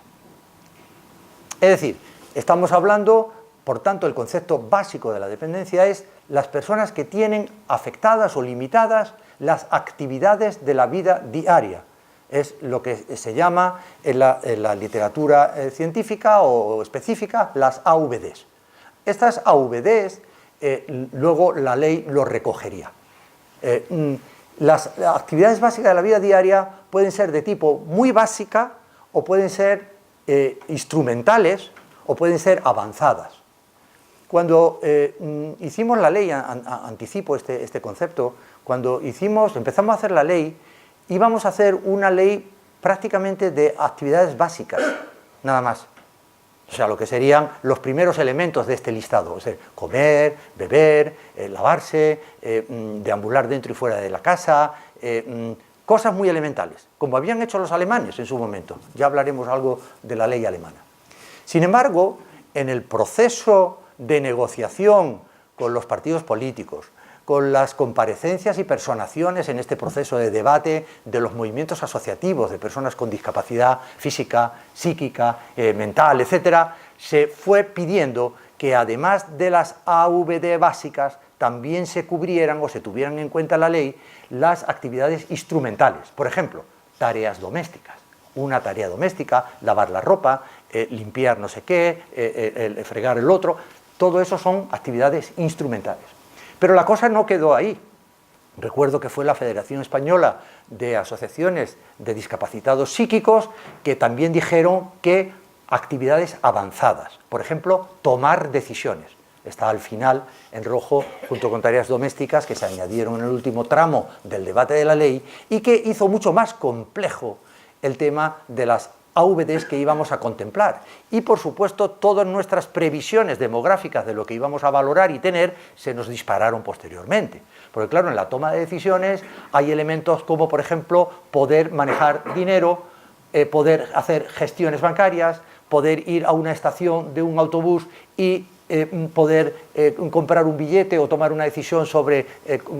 Es decir, estamos hablando, por tanto, el concepto básico de la dependencia es las personas que tienen afectadas o limitadas las actividades de la vida diaria. Es lo que se llama en la literatura científica o específica las AVDs. Estas AVDs luego la ley lo recogería. Las actividades básicas de la vida diaria pueden ser de tipo muy básica o pueden ser instrumentales o pueden ser avanzadas. Cuando hicimos la ley, anticipo este concepto, cuando empezamos a hacer la ley, íbamos a hacer una ley prácticamente de actividades básicas, nada más. O sea, lo que serían los primeros elementos de este listado, o sea, comer, beber, lavarse, deambular dentro y fuera de la casa, cosas muy elementales, como habían hecho los alemanes en su momento. Ya hablaremos algo de la ley alemana. Sin embargo, en el proceso de negociación con los partidos políticos, con las comparecencias y personaciones en este proceso de debate de los movimientos asociativos de personas con discapacidad física, psíquica, mental, etc., se fue pidiendo que además de las AVD básicas también se cubrieran o se tuvieran en cuenta en la ley las actividades instrumentales. Por ejemplo, tareas domésticas. Una tarea doméstica, lavar la ropa, limpiar no sé qué, fregar el otro, todo eso son actividades instrumentales. Pero la cosa no quedó ahí. Recuerdo que fue la Federación Española de Asociaciones de Discapacitados Psíquicos que también dijeron que actividades avanzadas, por ejemplo, tomar decisiones. está al final en rojo, junto con tareas domésticas que se añadieron en el último tramo del debate de la ley y que hizo mucho más complejo el tema de las AVDs que íbamos a contemplar. Y, por supuesto, todas nuestras previsiones demográficas de lo que íbamos a valorar y tener se nos dispararon posteriormente. Porque, claro, en la toma de decisiones hay elementos como, por ejemplo, poder manejar dinero, poder hacer gestiones bancarias, poder ir a una estación de un autobús y poder comprar un billete o tomar una decisión sobre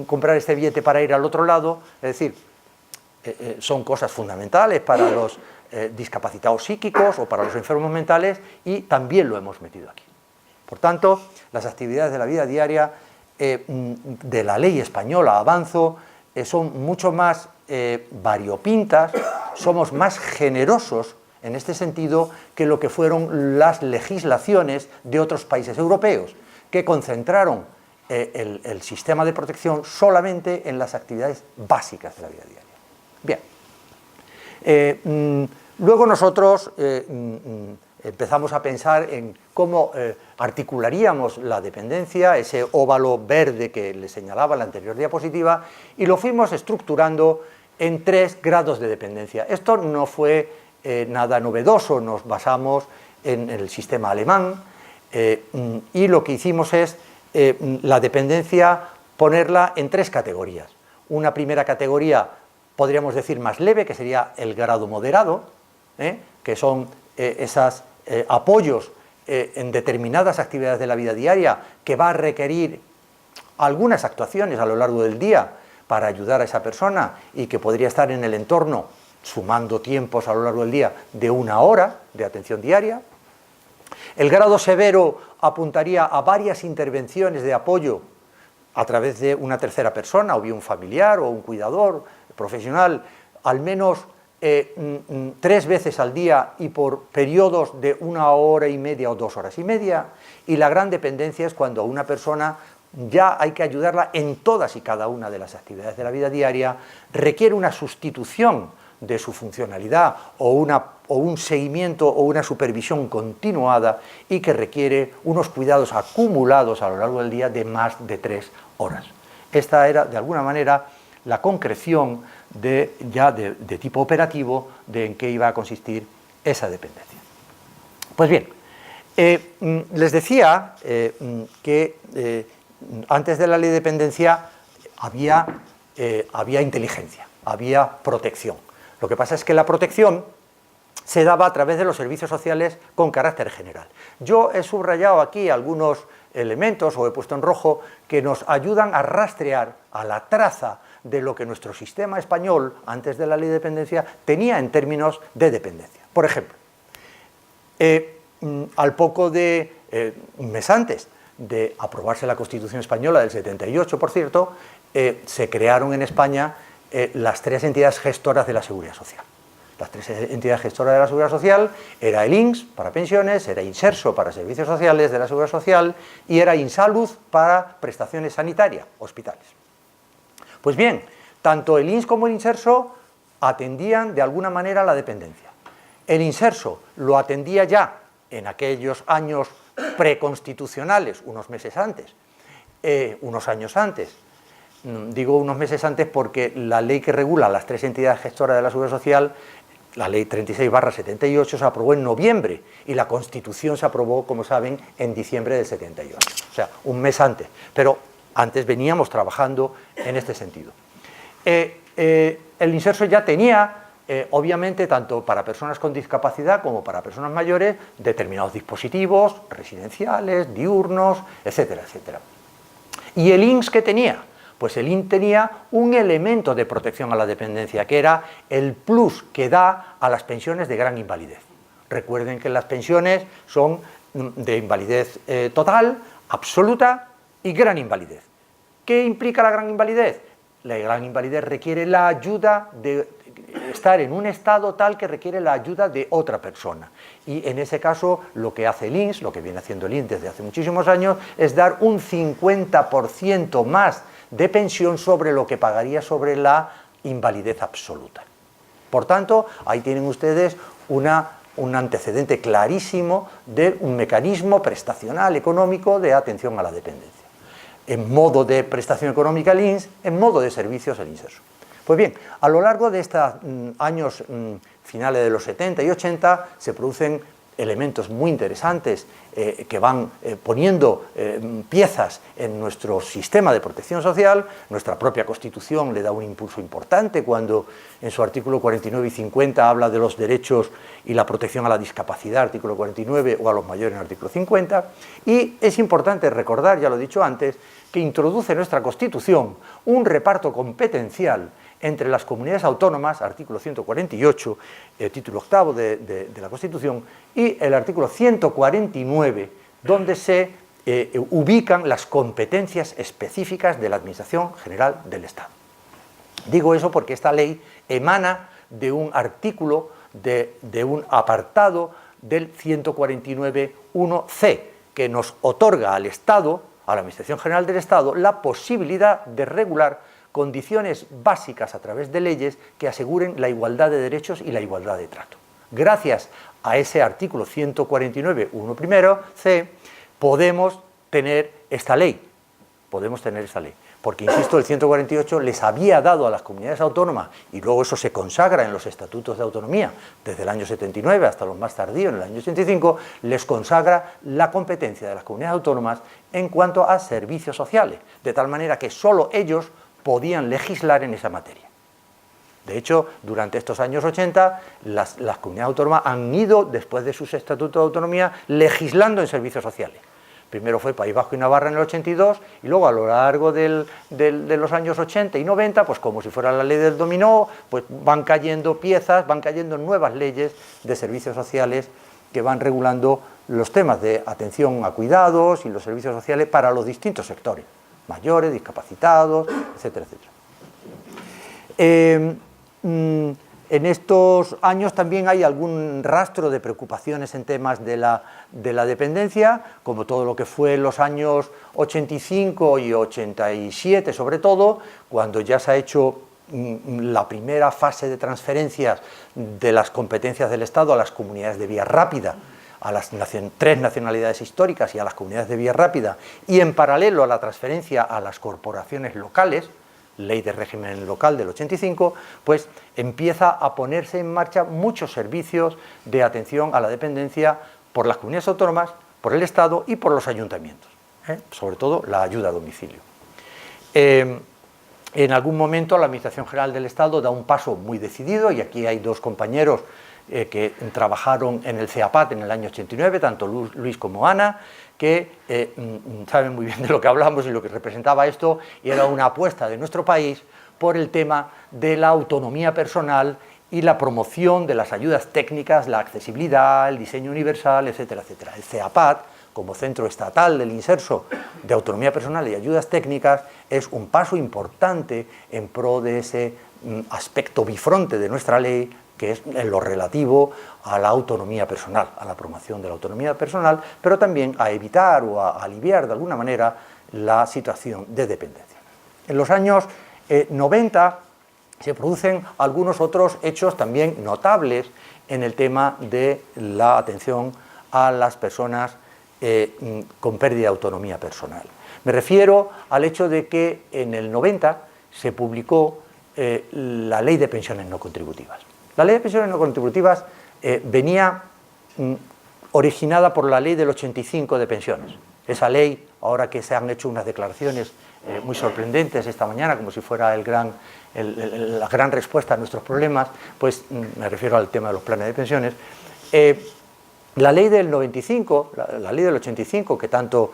comprar este billete para ir al otro lado. Es decir, son cosas fundamentales para los discapacitados psíquicos o para los enfermos mentales y también lo hemos metido aquí. Por tanto, las actividades de la vida diaria de la ley española Avanzo son mucho más variopintas, somos más generosos en este sentido que lo que fueron las legislaciones de otros países europeos, que concentraron el sistema de protección solamente en las actividades básicas de la vida diaria. Bien, luego nosotros empezamos a pensar en cómo articularíamos la dependencia, ese óvalo verde que les señalaba en la anterior diapositiva, y lo fuimos estructurando en 3 grados de dependencia. Esto no fue nada novedoso, nos basamos en el sistema alemán y lo que hicimos es la dependencia ponerla en 3 categorías. Una primera categoría, podríamos decir más leve, que sería el grado moderado, que son esos apoyos en determinadas actividades de la vida diaria que va a requerir algunas actuaciones a lo largo del día para ayudar a esa persona y que podría estar en el entorno, sumando tiempos a lo largo del día, de 1 hora de atención diaria. El grado severo apuntaría a varias intervenciones de apoyo a través de una tercera persona, o bien un familiar o un cuidador profesional, al menos 3 veces al día y por periodos de 1 hora y media o 2 horas y media. Y la gran dependencia es cuando a una persona ya hay que ayudarla en todas y cada una de las actividades de la vida diaria, requiere una sustitución de su funcionalidad o un seguimiento o una supervisión continuada y que requiere unos cuidados acumulados a lo largo del día de más de 3 horas. Esta era, de alguna manera, la concreción de tipo operativo de en qué iba a consistir esa dependencia. Pues bien, les decía que antes de la ley de dependencia había inteligencia, había protección. Lo que pasa es que la protección se daba a través de los servicios sociales con carácter general. Yo he subrayado aquí algunos elementos, o he puesto en rojo, que nos ayudan a rastrear, a la traza de lo que nuestro sistema español, antes de la ley de dependencia, tenía en términos de dependencia. Por ejemplo, al poco de un mes antes de aprobarse la Constitución Española del 78, por cierto, se crearon en España las 3 entidades gestoras de la Seguridad Social. Las 3 entidades gestoras de la Seguridad Social era el INS para pensiones, era Inserso para servicios sociales de la Seguridad Social y era Insalud para prestaciones sanitarias, hospitales. Pues bien, tanto el INS como el Inserso atendían de alguna manera la dependencia. El Inserso lo atendía ya en aquellos años preconstitucionales, unos meses antes, unos años antes. Digo unos meses antes porque la ley que regula las 3 entidades gestoras de la Seguridad Social, la ley 36/78, se aprobó en noviembre y la Constitución se aprobó, como saben, en diciembre del 78. O sea, un mes antes. Pero antes veníamos trabajando en este sentido. El Inserso ya tenía, obviamente, tanto para personas con discapacidad como para personas mayores, determinados dispositivos residenciales, diurnos, etcétera, etcétera. ¿Y el INS qué tenía? Pues el INS tenía un elemento de protección a la dependencia, que era el plus que da a las pensiones de gran invalidez. Recuerden que las pensiones son de invalidez total, absoluta y gran invalidez. ¿Qué implica la gran invalidez? La gran invalidez requiere la ayuda de estar en un estado tal que requiere la ayuda de otra persona. Y en ese caso lo que hace el INS, lo que viene haciendo el INS desde hace muchísimos años, es dar un 50% más de pensión sobre lo que pagaría sobre la invalidez absoluta. Por tanto, ahí tienen ustedes una un antecedente clarísimo de un mecanismo prestacional económico de atención a la dependencia. En modo de prestación económica el INS, en modo de servicios el INSERSO. Pues bien, a lo largo de estos años finales de los 70 y 80 se producen elementos muy interesantes que van poniendo piezas en nuestro sistema de protección social. Nuestra propia Constitución le da un impulso importante cuando en su artículo 49 y 50 habla de los derechos y la protección a la discapacidad, artículo 49, o a los mayores en artículo 50. Y es importante recordar, ya lo he dicho antes, que introduce en nuestra Constitución un reparto competencial entre las comunidades autónomas, artículo 148, título octavo de la Constitución, y el artículo 149, donde se ubican las competencias específicas de la Administración General del Estado. Digo eso porque esta ley emana de un artículo, de un apartado del 149.1c, que nos otorga al Estado, a la Administración General del Estado, la posibilidad de regular condiciones básicas a través de leyes que aseguren la igualdad de derechos y la igualdad de trato. Gracias a ese artículo 149.1c podemos tener esta ley, porque, insisto, el 148 les había dado a las comunidades autónomas, y luego eso se consagra en los estatutos de autonomía, desde el año 79 hasta los más tardíos, en el año 85, les consagra la competencia de las comunidades autónomas en cuanto a servicios sociales, de tal manera que solo ellos podían legislar en esa materia. De hecho, durante estos años 80, las comunidades autónomas han ido, después de sus estatutos de autonomía, legislando en servicios sociales. Primero fue País Vasco y Navarra en el 82, y luego a lo largo de los años 80 y 90, pues como si fuera la ley del dominó, pues van cayendo piezas, van cayendo nuevas leyes de servicios sociales que van regulando los temas de atención a cuidados y los servicios sociales para los distintos sectores, mayores, discapacitados, etcétera, etcétera. En estos años también hay algún rastro de preocupaciones en temas de la dependencia, como todo lo que fue en los años 85 y 87 sobre todo, cuando ya se ha hecho la primera fase de transferencias de las competencias del Estado a las comunidades de vía rápida, a las tres nacionalidades históricas y a las comunidades de vía rápida, y en paralelo a la transferencia a las corporaciones locales, ley de régimen local del 85, pues empieza a ponerse en marcha muchos servicios de atención a la dependencia por las comunidades autónomas, por el Estado y por los ayuntamientos, sobre todo la ayuda a domicilio. En algún momento la Administración General del Estado da un paso muy decidido, y aquí hay dos compañeros que trabajaron en el CEAPAT en el año 89, tanto Luis como Ana, que saben muy bien de lo que hablamos y lo que representaba esto, y era una apuesta de nuestro país por el tema de la autonomía personal y la promoción de las ayudas técnicas, la accesibilidad, el diseño universal, etcétera, etcétera. El CEAPAT, como centro estatal del INSERSO de autonomía personal y ayudas técnicas, es un paso importante en pro de ese aspecto bifronte de nuestra ley, que es en lo relativo a la autonomía personal, a la promoción de la autonomía personal, pero también a evitar o a aliviar de alguna manera la situación de dependencia. En los años 90 se producen algunos otros hechos también notables en el tema de la atención a las personas con pérdida de autonomía personal. Me refiero al hecho de que en el 90 se publicó la Ley de Pensiones No Contributivas. La Ley de Pensiones No Contributivas venía originada por la Ley del 85 de pensiones. Esa ley, ahora que se han hecho unas declaraciones muy sorprendentes esta mañana, como si fuera la gran respuesta a nuestros problemas, pues me refiero al tema de los planes de pensiones. La ley del 95, la ley del 85, que tanto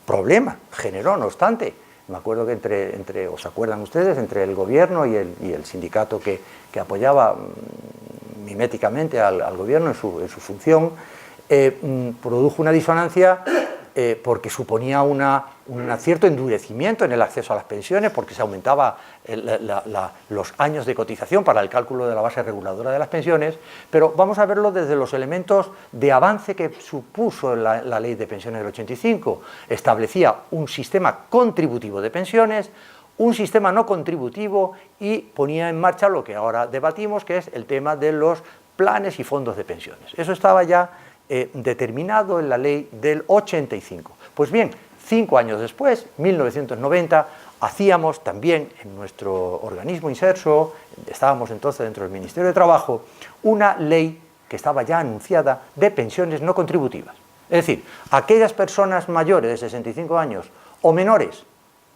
problema generó, no obstante, me acuerdo que ¿os acuerdan ustedes?, entre el gobierno y el sindicato que apoyaba miméticamente al gobierno en su función, produjo una disonancia porque suponía un cierto endurecimiento en el acceso a las pensiones, porque se aumentaba los años de cotización para el cálculo de la base reguladora de las pensiones, pero vamos a verlo desde los elementos de avance que supuso la Ley de Pensiones del 85. Establecía un sistema contributivo de pensiones, un sistema no contributivo, y ponía en marcha lo que ahora debatimos, que es el tema de los planes y fondos de pensiones. Eso estaba ya determinado en la ley del 85. Pues bien, 5 años después, 1990, hacíamos también en nuestro organismo inserso, estábamos entonces dentro del Ministerio de Trabajo, una ley que estaba ya anunciada de pensiones no contributivas. Es decir, aquellas personas mayores de 65 años o menores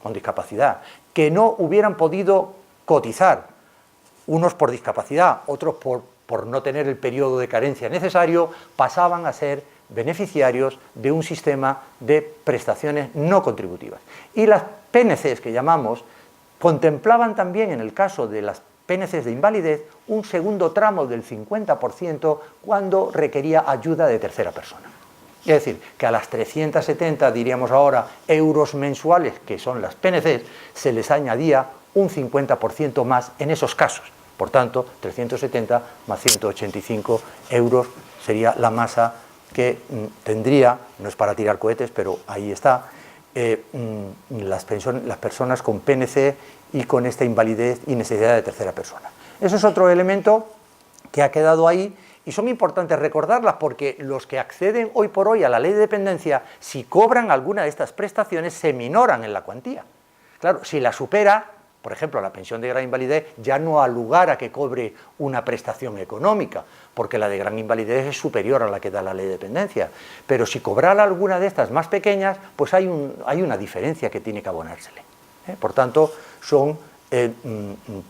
con discapacidad que no hubieran podido cotizar, unos por discapacidad, otros por no tener el periodo de carencia necesario, pasaban a ser beneficiarios de un sistema de prestaciones no contributivas. Y las PNCs que llamamos contemplaban también, en el caso de las PNCs de invalidez, un segundo tramo del 50% cuando requería ayuda de tercera persona. Es decir, que a las 370, diríamos ahora, euros mensuales, que son las PNCs, se les añadía un 50% más en esos casos. Por tanto, 370 más 185 euros sería la masa que tendría, no es para tirar cohetes, pero ahí está, las personas con PNC y con esta invalidez y necesidad de tercera persona. Eso es otro elemento que ha quedado ahí y son importantes recordarlas porque los que acceden hoy por hoy a la ley de dependencia, si cobran alguna de estas prestaciones, se minoran en la cuantía. Claro, si la supera, por ejemplo, la pensión de gran invalidez, ya no ha lugar a que cobre una prestación económica, porque la de gran invalidez es superior a la que da la ley de dependencia. Pero si cobrara alguna de estas más pequeñas, pues hay una diferencia que tiene que abonársele. Por tanto, son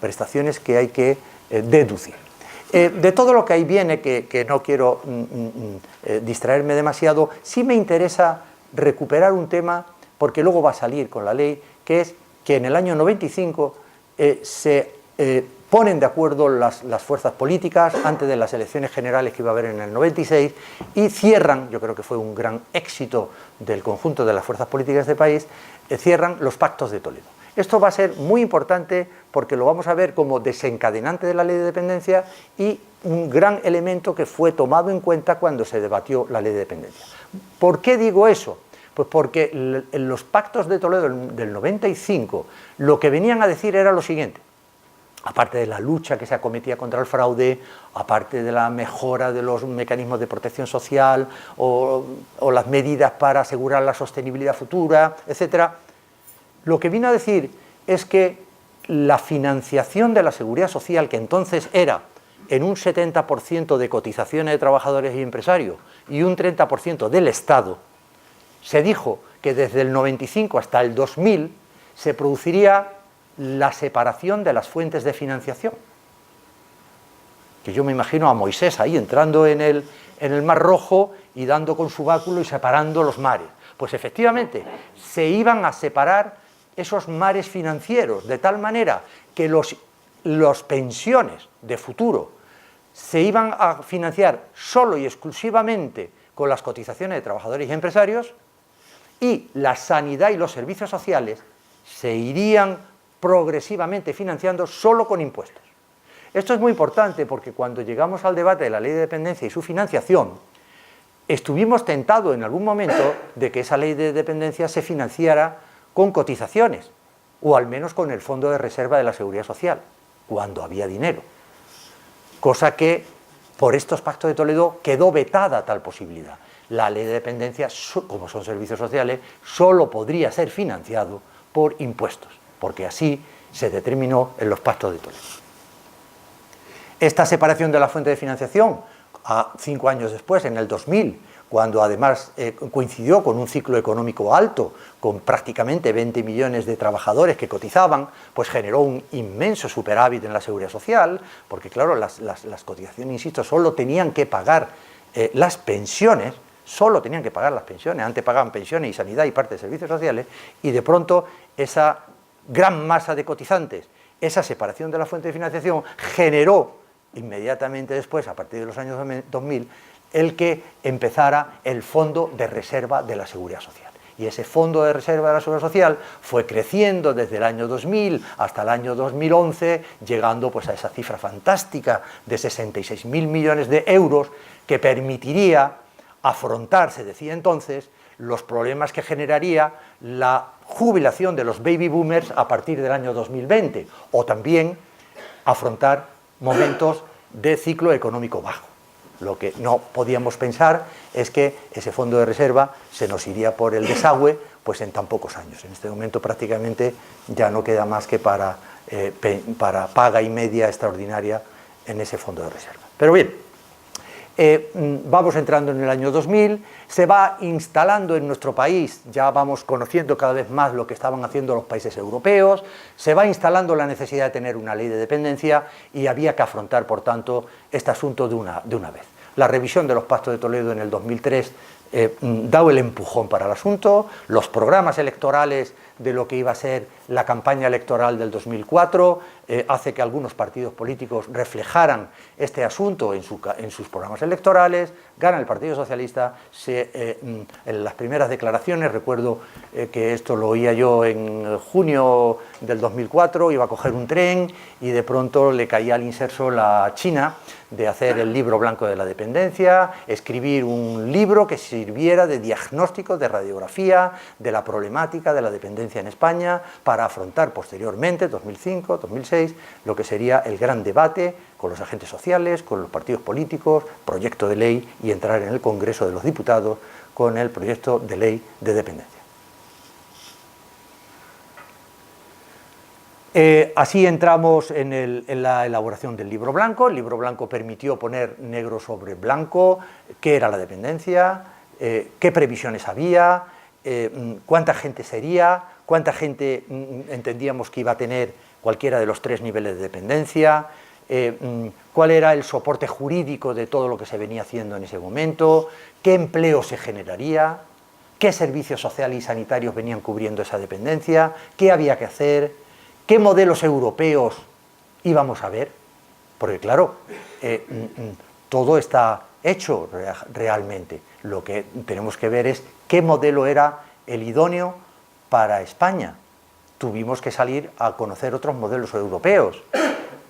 prestaciones que hay que deducir. De todo lo que ahí viene, que no quiero distraerme demasiado, sí me interesa recuperar un tema, porque luego va a salir con la ley, que es que en el año 95 se ponen de acuerdo las fuerzas políticas antes de las elecciones generales que iba a haber en el 96 y cierran, yo creo que fue un gran éxito del conjunto de las fuerzas políticas del país, cierran los pactos de Toledo. Esto va a ser muy importante porque lo vamos a ver como desencadenante de la ley de dependencia y un gran elemento que fue tomado en cuenta cuando se debatió la ley de dependencia. ¿Por qué digo eso? Pues porque en los pactos de Toledo del 95 lo que venían a decir era lo siguiente: aparte de la lucha que se acometía contra el fraude, aparte de la mejora de los mecanismos de protección social o las medidas para asegurar la sostenibilidad futura, etc., lo que vino a decir es que la financiación de la seguridad social, que entonces era en un 70% de cotizaciones de trabajadores y empresarios y un 30% del Estado, se dijo que desde el 95 hasta el 2000 se produciría la separación de las fuentes de financiación. Que yo me imagino a Moisés ahí entrando en el Mar Rojo y dando con su báculo y separando los mares. Pues efectivamente se iban a separar esos mares financieros de tal manera que las pensiones de futuro se iban a financiar solo y exclusivamente con las cotizaciones de trabajadores y empresarios, y la sanidad y los servicios sociales se irían progresivamente financiando solo con impuestos. Esto es muy importante porque cuando llegamos al debate de la ley de dependencia y su financiación, estuvimos tentados en algún momento de que esa ley de dependencia se financiara con cotizaciones, o al menos con el Fondo de Reserva de la Seguridad Social, cuando había dinero. Cosa que, por estos pactos de Toledo, quedó vetada tal posibilidad. La ley de dependencia, como son servicios sociales, solo podría ser financiado por impuestos, porque así se determinó en los pactos de Toledo. Esta separación de la fuente de financiación, 5 años después, en el 2000, cuando además coincidió con un ciclo económico alto, con prácticamente 20 millones de trabajadores que cotizaban, pues generó un inmenso superávit en la seguridad social, porque claro, las cotizaciones, insisto, solo tenían que pagar las pensiones, antes pagaban pensiones y sanidad y parte de servicios sociales, y de pronto esa gran masa de cotizantes, esa separación de la fuente de financiación generó inmediatamente después, a partir de los años 2000, el que empezara el Fondo de Reserva de la Seguridad Social. Y ese Fondo de Reserva de la Seguridad Social fue creciendo desde el año 2000 hasta el año 2011, llegando pues a esa cifra fantástica de 66.000 millones de euros que permitiría afrontar, se decía entonces, los problemas que generaría la jubilación de los baby boomers a partir del año 2020, o también afrontar momentos de ciclo económico bajo. Lo que no podíamos pensar es que ese fondo de reserva se nos iría por el desagüe pues en tan pocos años. En este momento prácticamente ya no queda más que para paga y media extraordinaria en ese fondo de reserva. Pero bien, vamos entrando en el año 2000, se va instalando en nuestro país, ya vamos conociendo cada vez más lo que estaban haciendo los países europeos, se va instalando la necesidad de tener una ley de dependencia y había que afrontar, por tanto, este asunto de una vez. La revisión de los Pactos de Toledo en el 2003 da el empujón para el asunto, los programas electorales de lo que iba a ser la campaña electoral del 2004 hace que algunos partidos políticos reflejaran este asunto en sus programas electorales, gana el Partido Socialista, en las primeras declaraciones, recuerdo que esto lo oía yo en junio del 2004, iba a coger un tren y de pronto le caía al inserso la China de hacer el libro blanco de la dependencia, escribir un libro que sirviera de diagnóstico, de radiografía, de la problemática de la dependencia en España, para afrontar posteriormente, 2005, 2006, lo que sería el gran debate con los agentes sociales, con los partidos políticos, proyecto de ley y entrar en el Congreso de los Diputados con el proyecto de ley de dependencia. Así entramos en la elaboración del libro blanco. El libro blanco permitió poner negro sobre blanco qué era la dependencia, qué previsiones había, cuánta gente sería, cuánta gente entendíamos que iba a tener cualquiera de los 3 niveles de dependencia, cuál era el soporte jurídico de todo lo que se venía haciendo en ese momento, qué empleo se generaría, qué servicios sociales y sanitarios venían cubriendo esa dependencia, qué había que hacer, qué modelos europeos íbamos a ver, porque claro, todo está hecho realmente. Lo que tenemos que ver es qué modelo era el idóneo para España. Tuvimos que salir a conocer otros modelos europeos,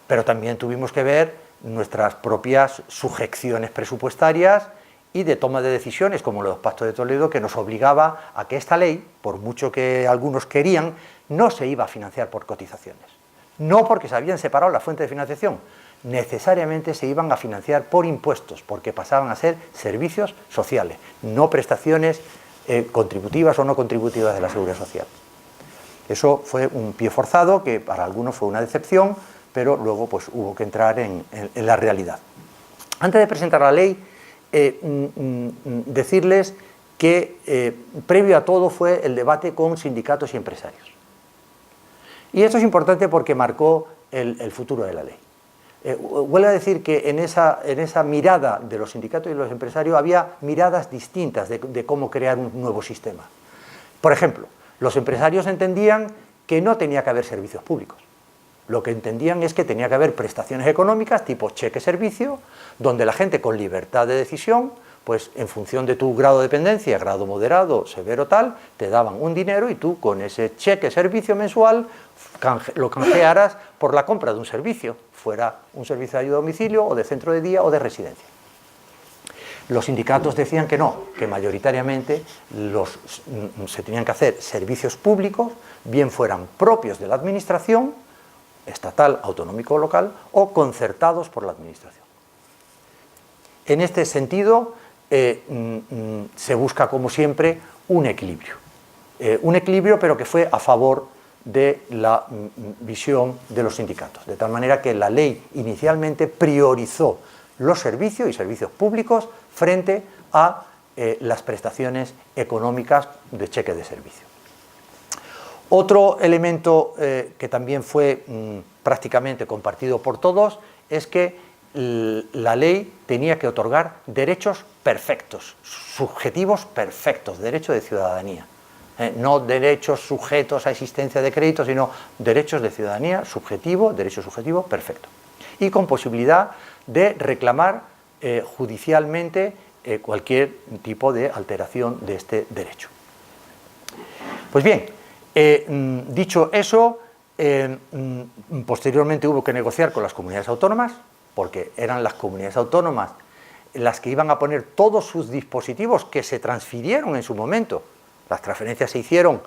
pero también tuvimos que ver nuestras propias sujeciones presupuestarias y de toma de decisiones, como los Pactos de Toledo, que nos obligaba a que esta ley, por mucho que algunos querían, no se iba a financiar por cotizaciones. No porque se habían separado la fuente de financiación, necesariamente se iban a financiar por impuestos, porque pasaban a ser servicios sociales, no prestaciones contributivas o no contributivas de la Seguridad Social. Eso fue un pie forzado, que para algunos fue una decepción, pero luego pues hubo que entrar en la realidad. Antes de presentar la ley, decirles que previo a todo fue el debate con sindicatos y empresarios. Y esto es importante porque marcó el futuro de la ley. Vuelvo a decir que en esa mirada de los sindicatos y los empresarios había miradas distintas de cómo crear un nuevo sistema. Por ejemplo, los empresarios entendían que no tenía que haber servicios públicos. Lo que entendían es que tenía que haber prestaciones económicas tipo cheque-servicio, donde la gente con libertad de decisión, pues en función de tu grado de dependencia, grado moderado, severo tal, te daban un dinero y tú con ese cheque-servicio mensual lo canjearas por la compra de un servicio, fuera un servicio de ayuda a domicilio o de centro de día o de residencia. Los sindicatos decían que no, que mayoritariamente se tenían que hacer servicios públicos, bien fueran propios de la administración, estatal, autonómico o local, o concertados por la administración. En este sentido, se busca, como siempre, un equilibrio, pero que fue a favor de la visión de los sindicatos, de tal manera que la ley inicialmente priorizó los servicios y servicios públicos frente a las prestaciones económicas de cheque de servicio. Otro elemento que también fue prácticamente compartido por todos es que la ley tenía que otorgar derechos perfectos, subjetivos perfectos, derecho de ciudadanía. No derechos sujetos a existencia de crédito, sino derechos de ciudadanía subjetivo, derecho subjetivo perfecto. Y con posibilidad de reclamar judicialmente cualquier tipo de alteración de este derecho. Pues bien, dicho eso, posteriormente hubo que negociar con las comunidades autónomas, porque eran las comunidades autónomas las que iban a poner todos sus dispositivos que se transfirieron en su momento. Las transferencias se hicieron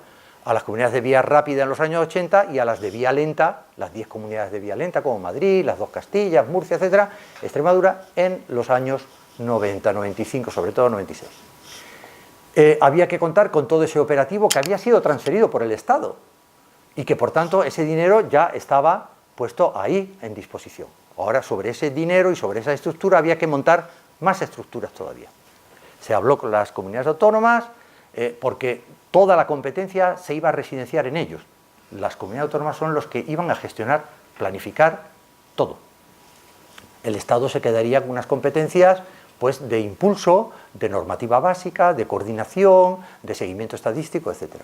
a las comunidades de vía rápida en los años 80 y a las de vía lenta, las 10 comunidades de vía lenta como Madrid, las 2 Castillas, Murcia, etcétera, Extremadura, en los años 90, 95, sobre todo 96. Había que contar con todo ese operativo que había sido transferido por el Estado y que por tanto ese dinero ya estaba puesto ahí en disposición. Ahora sobre ese dinero y sobre esa estructura había que montar más estructuras todavía. Se habló con las comunidades autónomas porque toda la competencia se iba a residenciar en ellos. Las comunidades autónomas son los que iban a gestionar, planificar todo. El Estado se quedaría con unas competencias pues, de impulso, de normativa básica, de coordinación, de seguimiento estadístico, etc.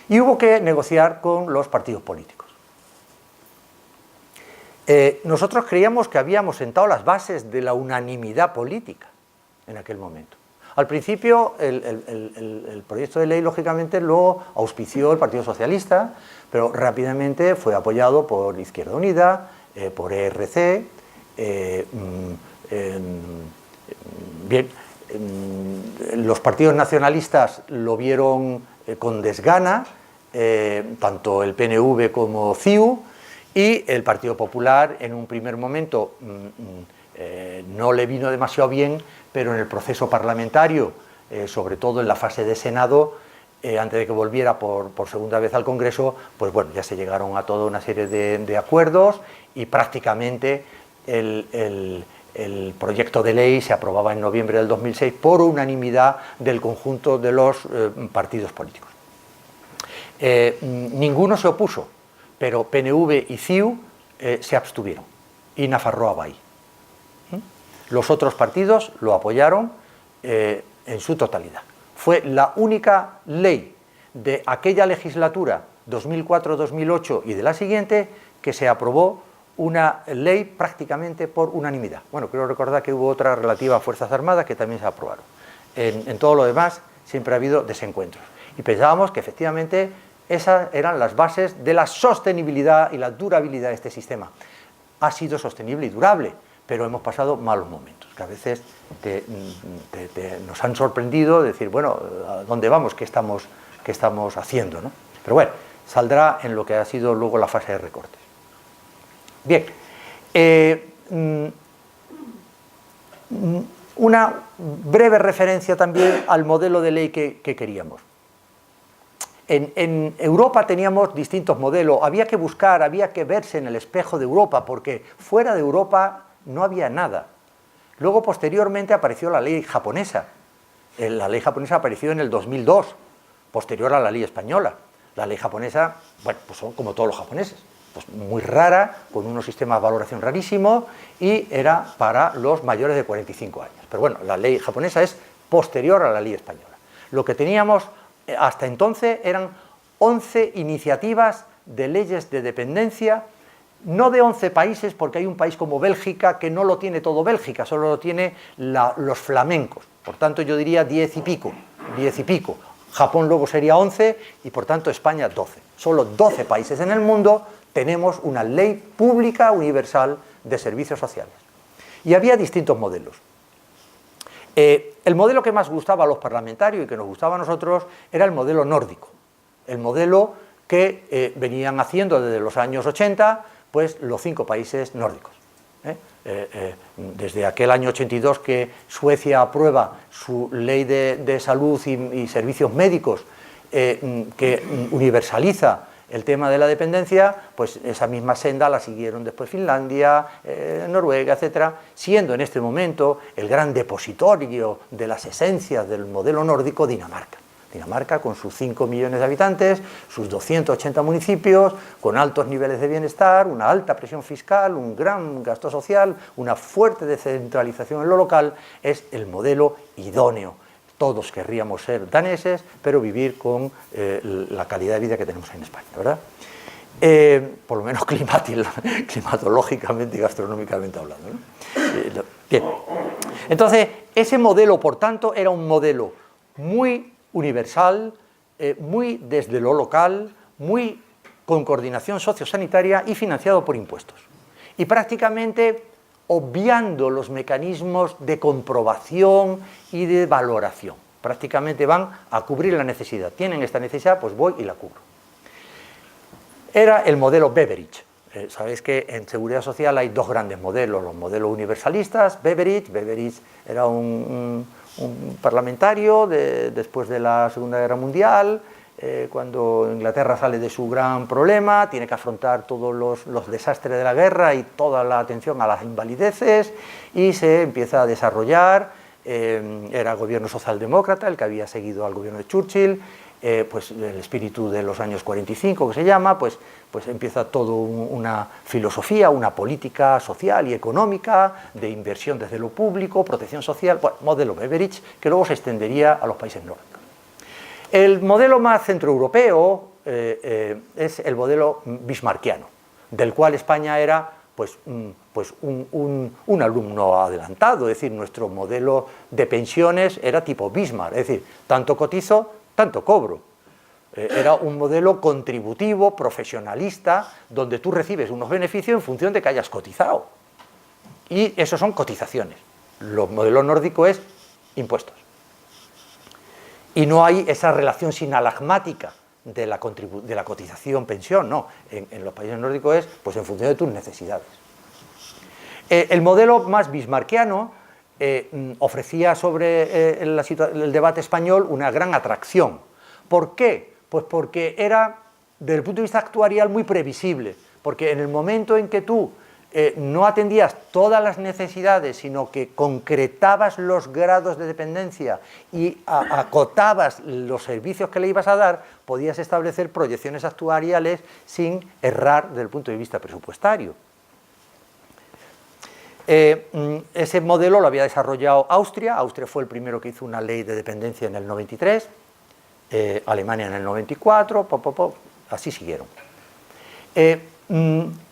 Y hubo que negociar con los partidos políticos. Nosotros creíamos que habíamos sentado las bases de la unanimidad política en aquel momento. Al principio el proyecto de ley lógicamente lo auspició el Partido Socialista, pero rápidamente fue apoyado por Izquierda Unida, por ERC, los partidos nacionalistas lo vieron con desgana, tanto el PNV como CiU, y el Partido Popular en un primer momento no le vino demasiado bien, pero en el proceso parlamentario, sobre todo en la fase de Senado, antes de que volviera por segunda vez al Congreso, pues bueno, ya se llegaron a toda una serie de acuerdos y prácticamente el proyecto de ley se aprobaba en noviembre del 2006 por unanimidad del conjunto de los partidos políticos. Ninguno se opuso, pero PNV y CiU se abstuvieron y Nafarroa va ahí. Los otros partidos lo apoyaron en su totalidad. Fue la única ley de aquella legislatura 2004-2008 y de la siguiente que se aprobó una ley prácticamente por unanimidad. Bueno, quiero recordar que hubo otra relativa a Fuerzas Armadas que también se aprobaron. En todo lo demás siempre ha habido desencuentros. Y pensábamos que efectivamente esas eran las bases de la sostenibilidad y la durabilidad de este sistema. Ha sido sostenible y durable, pero hemos pasado malos momentos, que a veces nos han sorprendido de decir, bueno, ¿a dónde vamos? ¿Qué estamos haciendo? ¿No? Pero bueno, saldrá en lo que ha sido luego la fase de recortes. Bien, una breve referencia también al modelo de ley que queríamos. En Europa teníamos distintos modelos, había que buscar, había que verse en el espejo de Europa, porque fuera de Europa no había nada. Luego, posteriormente, apareció la ley japonesa. La ley japonesa apareció en el 2002, posterior a la ley española. La ley japonesa, bueno, pues son como todos los japoneses, pues muy rara, con unos sistemas de valoración rarísimos, y era para los mayores de 45 años. Pero bueno, la ley japonesa es posterior a la ley española. Lo que teníamos hasta entonces eran 11 iniciativas de leyes de dependencia, no de 11 países, porque hay un país como Bélgica que no lo tiene todo Bélgica, solo lo tiene los flamencos. Por tanto, yo diría 10 y pico. Japón luego sería 11 y por tanto España 12. Solo 12 países en el mundo tenemos una ley pública universal de servicios sociales. Y había distintos modelos. El modelo que más gustaba a los parlamentarios y que nos gustaba a nosotros era el modelo nórdico. El modelo que venían haciendo desde los años 80 pues, los 5 países nórdicos. Desde aquel año 82 que Suecia aprueba su ley de salud y servicios médicos que universaliza el tema de la dependencia, pues esa misma senda la siguieron después Finlandia, Noruega, etcétera, siendo en este momento el gran depositorio de las esencias del modelo nórdico Dinamarca. Dinamarca con sus 5 millones de habitantes, sus 280 municipios, con altos niveles de bienestar, una alta presión fiscal, un gran gasto social, una fuerte descentralización en lo local, es el modelo idóneo. Todos querríamos ser daneses, pero vivir con la calidad de vida que tenemos en España, ¿verdad? Por lo menos climatológicamente y gastronómicamente hablando, ¿no? Bien. Entonces, ese modelo, por tanto, era un modelo muy universal, muy desde lo local, muy con coordinación sociosanitaria y financiado por impuestos. Y prácticamente obviando los mecanismos de comprobación y de valoración. prácticamente van a cubrir la necesidad. Tienen esta necesidad, pues voy y la cubro. Era el modelo Beveridge. Sabéis que en seguridad social hay dos grandes modelos, los modelos universalistas. Beveridge era un parlamentario después de la Segunda Guerra Mundial, cuando Inglaterra sale de su gran problema, tiene que afrontar todos los desastres de la guerra y toda la atención a las invalideces, y se empieza a desarrollar, era gobierno socialdemócrata, el que había seguido al gobierno de Churchill, pues el espíritu de los años 45 que se llama, pues empieza toda una filosofía, una política social y económica de inversión desde lo público, protección social, bueno, modelo Beveridge, que luego se extendería a los países nórdicos. El modelo más centroeuropeo es el modelo bismarckiano, del cual España era un alumno adelantado, es decir, nuestro modelo de pensiones era tipo Bismarck, es decir, tanto cotizo, tanto cobro. Era un modelo contributivo, profesionalista, donde tú recibes unos beneficios en función de que hayas cotizado. Y eso son cotizaciones. Lo modelo nórdico es impuestos. Y no hay esa relación sinalagmática de la cotización-pensión, no. En los países nórdicos es pues, en función de tus necesidades. El modelo más bismarckiano ofrecía sobre el debate español una gran atracción. ¿Por qué? Pues porque era, desde el punto de vista actuarial, muy previsible, porque en el momento en que tú no atendías todas las necesidades, sino que concretabas los grados de dependencia y acotabas los servicios que le ibas a dar, podías establecer proyecciones actuariales sin errar desde el punto de vista presupuestario. Ese modelo lo había desarrollado Austria. Austria fue el primero que hizo una ley de dependencia en el 93, Alemania en el 94, así siguieron.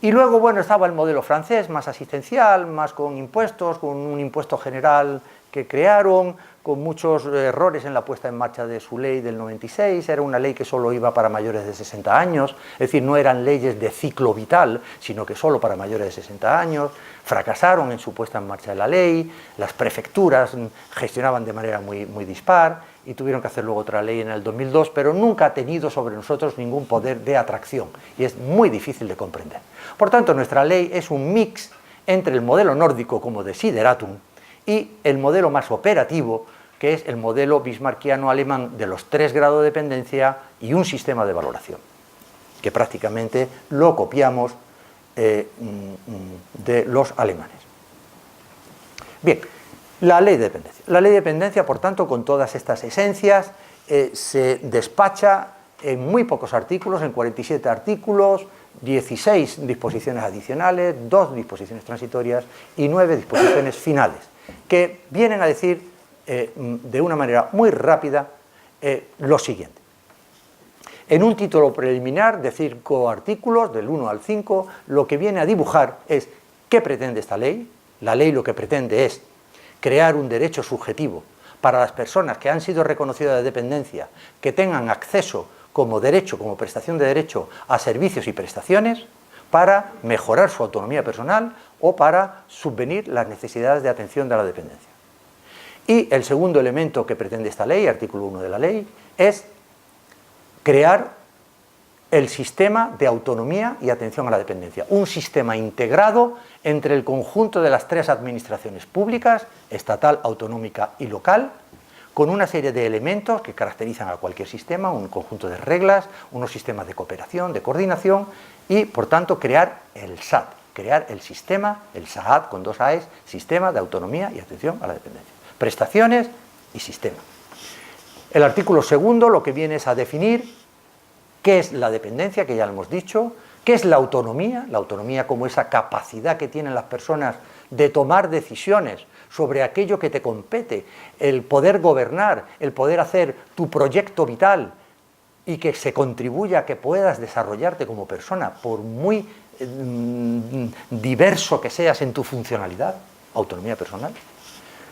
Y luego, bueno, estaba el modelo francés, más asistencial, más con impuestos, con un impuesto general que crearon, con muchos errores en la puesta en marcha de su ley del 96, era una ley que solo iba para mayores de 60 años, es decir, no eran leyes de ciclo vital, sino que solo para mayores de 60 años, fracasaron en su puesta en marcha de la ley, las prefecturas gestionaban de manera muy dispar, y tuvieron que hacer luego otra ley en el 2002, pero nunca ha tenido sobre nosotros ningún poder de atracción, y es muy difícil de comprender. Por tanto, nuestra ley es un mix entre el modelo nórdico como desideratum y el modelo más operativo, que es el modelo bismarckiano alemán de los 3 grados de dependencia y un sistema de valoración, que prácticamente lo copiamos de los alemanes. Bien, la ley de dependencia. La ley de dependencia, por tanto, con todas estas esencias, se despacha en muy pocos artículos, en 47 artículos, 16 disposiciones adicionales, 2 disposiciones transitorias y 9 disposiciones finales, que vienen a decir de una manera muy rápida lo siguiente. En un título preliminar de 5 artículos, del 1 al 5, lo que viene a dibujar es qué pretende esta ley. La ley lo que pretende es crear un derecho subjetivo para las personas que han sido reconocidas de dependencia, que tengan acceso como derecho, como prestación de derecho a servicios y prestaciones para mejorar su autonomía personal o para subvenir las necesidades de atención de la dependencia. Y el segundo elemento que pretende esta ley, artículo 1 de la ley, es crear el sistema de autonomía y atención a la dependencia, un sistema integrado entre el conjunto de las 3 administraciones públicas, estatal, autonómica y local, con una serie de elementos que caracterizan a cualquier sistema, un conjunto de reglas, unos sistemas de cooperación, de coordinación y, por tanto, crear el SAD, crear el sistema, el SAAD con 2 AES, sistema de autonomía y atención a la dependencia. Prestaciones y sistema. El artículo 2 lo que viene es a definir qué es la dependencia, que ya lo hemos dicho, qué es la autonomía como esa capacidad que tienen las personas de tomar decisiones sobre aquello que te compete, el poder gobernar, el poder hacer tu proyecto vital y que se contribuya a que puedas desarrollarte como persona, por muy diverso que seas en tu funcionalidad, autonomía personal.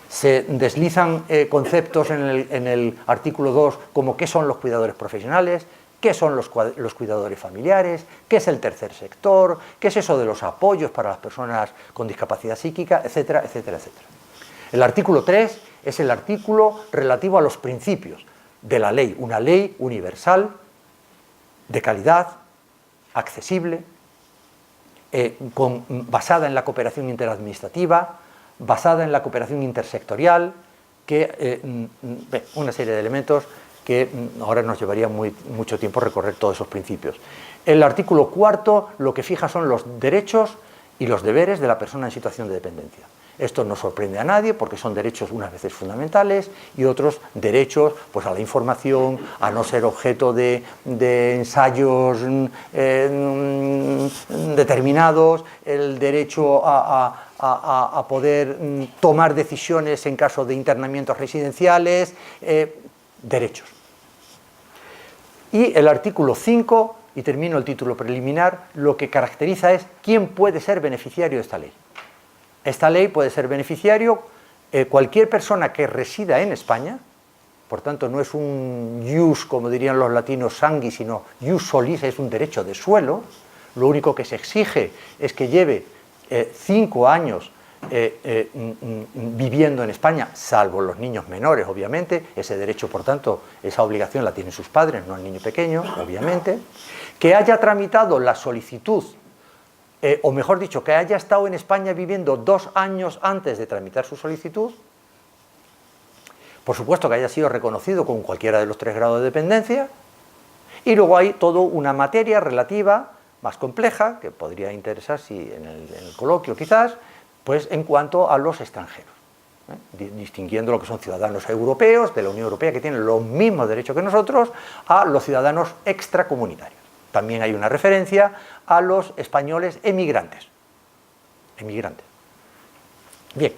Se deslizan conceptos en el artículo 2 como qué son los cuidadores profesionales, qué son los cuidadores familiares, qué es el tercer sector, qué es eso de los apoyos para las personas con discapacidad psíquica, etcétera, etcétera, etcétera. El artículo 3 es el artículo relativo a los principios de la ley, una ley universal, de calidad, accesible, basada en la cooperación interadministrativa, basada en la cooperación intersectorial, una serie de elementos que ahora nos llevaría mucho tiempo recorrer todos esos principios. El artículo 4 lo que fija son los derechos y los deberes de la persona en situación de dependencia. Esto no sorprende a nadie porque son derechos unas veces fundamentales y otros derechos pues, a la información, a no ser objeto de ensayos determinados, el derecho a poder tomar decisiones en caso de internamientos residenciales, derechos. Y el artículo 5, y termino el título preliminar, lo que caracteriza es quién puede ser beneficiario de esta ley. Esta ley puede ser beneficiario cualquier persona que resida en España, por tanto no es un ius, como dirían los latinos, sanguis, sino ius solis, es un derecho de suelo. Lo único que se exige es que lleve 5 años viviendo en España, salvo los niños menores, obviamente. Ese derecho, por tanto, esa obligación la tienen sus padres, no el niño pequeño, obviamente. Que haya tramitado la solicitud, o mejor dicho, que haya estado en España viviendo 2 años antes de tramitar su solicitud. Por supuesto que haya sido reconocido con cualquiera de los 3 grados de dependencia. Y luego hay toda una materia relativa, más compleja, que podría interesar en el coloquio quizás, pues en cuanto a los extranjeros, distinguiendo lo que son ciudadanos europeos, de la Unión Europea, que tienen los mismos derechos que nosotros, a los ciudadanos extracomunitarios. También hay una referencia a los españoles emigrantes. Bien,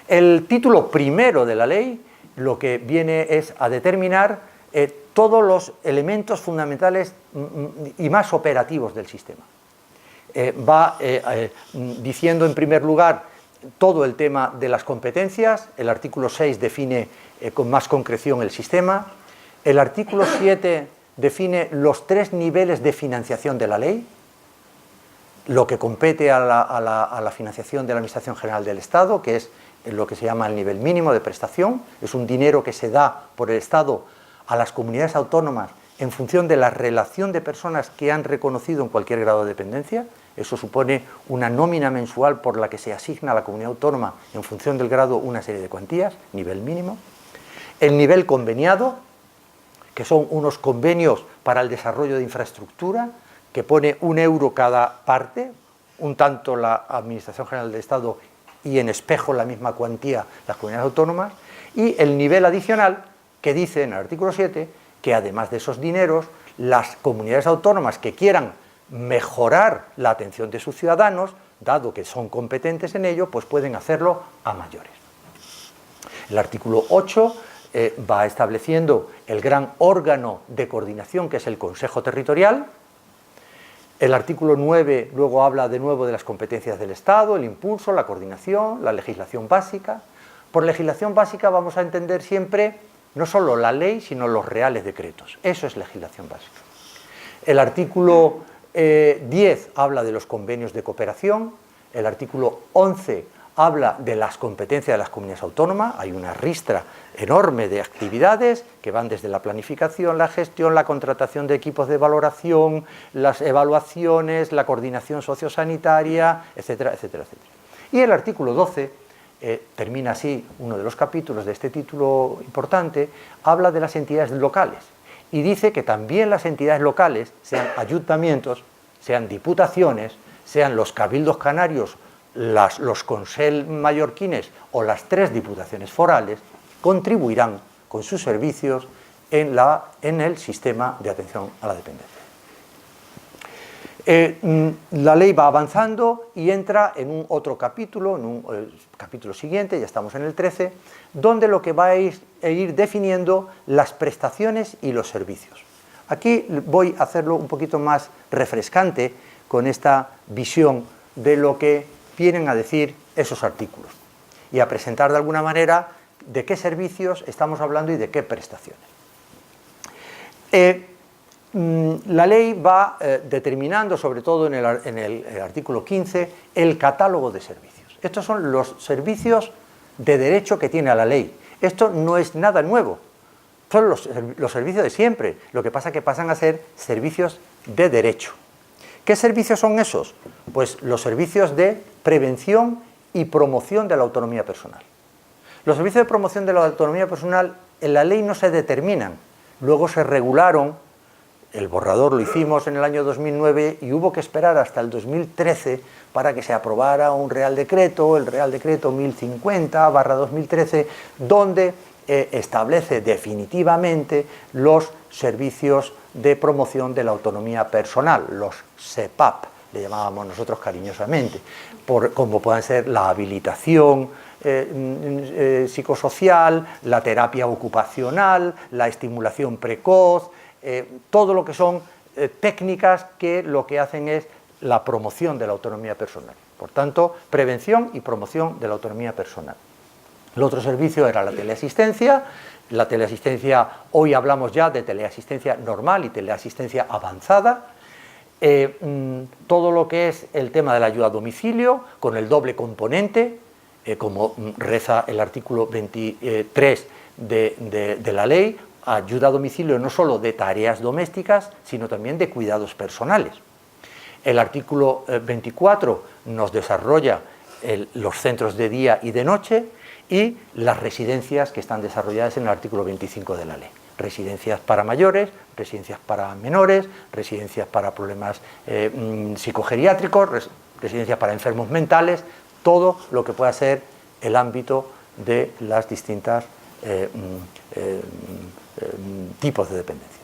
el título primero de la ley lo que viene es a determinar todos los elementos fundamentales y más operativos del sistema. Va diciendo en primer lugar todo el tema de las competencias. El artículo 6 define con más concreción el sistema. El artículo 7 define los 3 niveles de financiación de la ley, lo que compete a la financiación de la Administración General del Estado, que es lo que se llama el nivel mínimo de prestación. Es un dinero que se da por el Estado a las comunidades autónomas en función de la relación de personas que han reconocido en cualquier grado de dependencia. Eso supone una nómina mensual por la que se asigna a la comunidad autónoma en función del grado una serie de cuantías, nivel mínimo. El nivel conveniado, que son unos convenios para el desarrollo de infraestructura, que pone 1 euro cada parte, un tanto la Administración General del Estado y en espejo la misma cuantía las comunidades autónomas. Y el nivel adicional, que dice en el artículo 7 que además de esos dineros, las comunidades autónomas que quieran mejorar la atención de sus ciudadanos, dado que son competentes en ello, pues pueden hacerlo a mayores. El artículo 8 va estableciendo el gran órgano de coordinación que es el Consejo Territorial. El artículo 9 luego habla de nuevo de las competencias del Estado, el impulso, la coordinación, la legislación básica. Por legislación básica vamos a entender siempre no solo la ley, sino los reales decretos. Eso es legislación básica. El artículo 10 habla de los convenios de cooperación. El artículo 11 habla de las competencias de las comunidades autónomas. Hay una ristra enorme de actividades que van desde la planificación, la gestión, la contratación de equipos de valoración, las evaluaciones, la coordinación sociosanitaria, etcétera, etcétera, etcétera. Y el artículo 12, termina así uno de los capítulos de este título importante, habla de las entidades locales y dice que también las entidades locales, sean ayuntamientos, sean diputaciones, sean los cabildos canarios, los consell mallorquines o las 3 diputaciones forales, contribuirán con sus servicios en el sistema de atención a la dependencia. La ley va avanzando y entra en un otro capítulo, el capítulo siguiente, ya estamos en el 13, donde lo que va a ir definiendo las prestaciones y los servicios. Aquí voy a hacerlo un poquito más refrescante con esta visión de lo que vienen a decir esos artículos y a presentar de alguna manera de qué servicios estamos hablando y de qué prestaciones. La ley va determinando, sobre todo en el artículo 15, el catálogo de servicios. Estos son los servicios de derecho que tiene la ley. Esto no es nada nuevo, son los servicios de siempre, lo que pasa es que pasan a ser servicios de derecho. ¿Qué servicios son esos? Pues los servicios de prevención y promoción de la autonomía personal. Los servicios de promoción de la autonomía personal en la ley no se determinan, luego se regularon, el borrador lo hicimos en el año 2009 y hubo que esperar hasta el 2013 para que se aprobara un Real Decreto, el Real Decreto 1050/2013, donde establece definitivamente los servicios de promoción de la autonomía personal, los SEPAP, le llamábamos nosotros cariñosamente, como pueden ser la habilitación psicosocial, la terapia ocupacional, la estimulación precoz, todo lo que son técnicas que lo que hacen es la promoción de la autonomía personal. Por tanto, prevención y promoción de la autonomía personal. El otro servicio era la teleasistencia. La teleasistencia, hoy hablamos ya de teleasistencia normal y teleasistencia avanzada. Todo lo que es el tema de la ayuda a domicilio, con el doble componente, como reza el artículo 23 de la ley, ayuda a domicilio no solo de tareas domésticas, sino también de cuidados personales. El artículo 24 nos desarrolla los centros de día y de noche y las residencias que están desarrolladas en el artículo 25 de la ley. Residencias para mayores, residencias para menores, residencias para problemas psicogeriátricos, residencias para enfermos mentales, todo lo que pueda ser el ámbito de las distintas tipos de dependencia.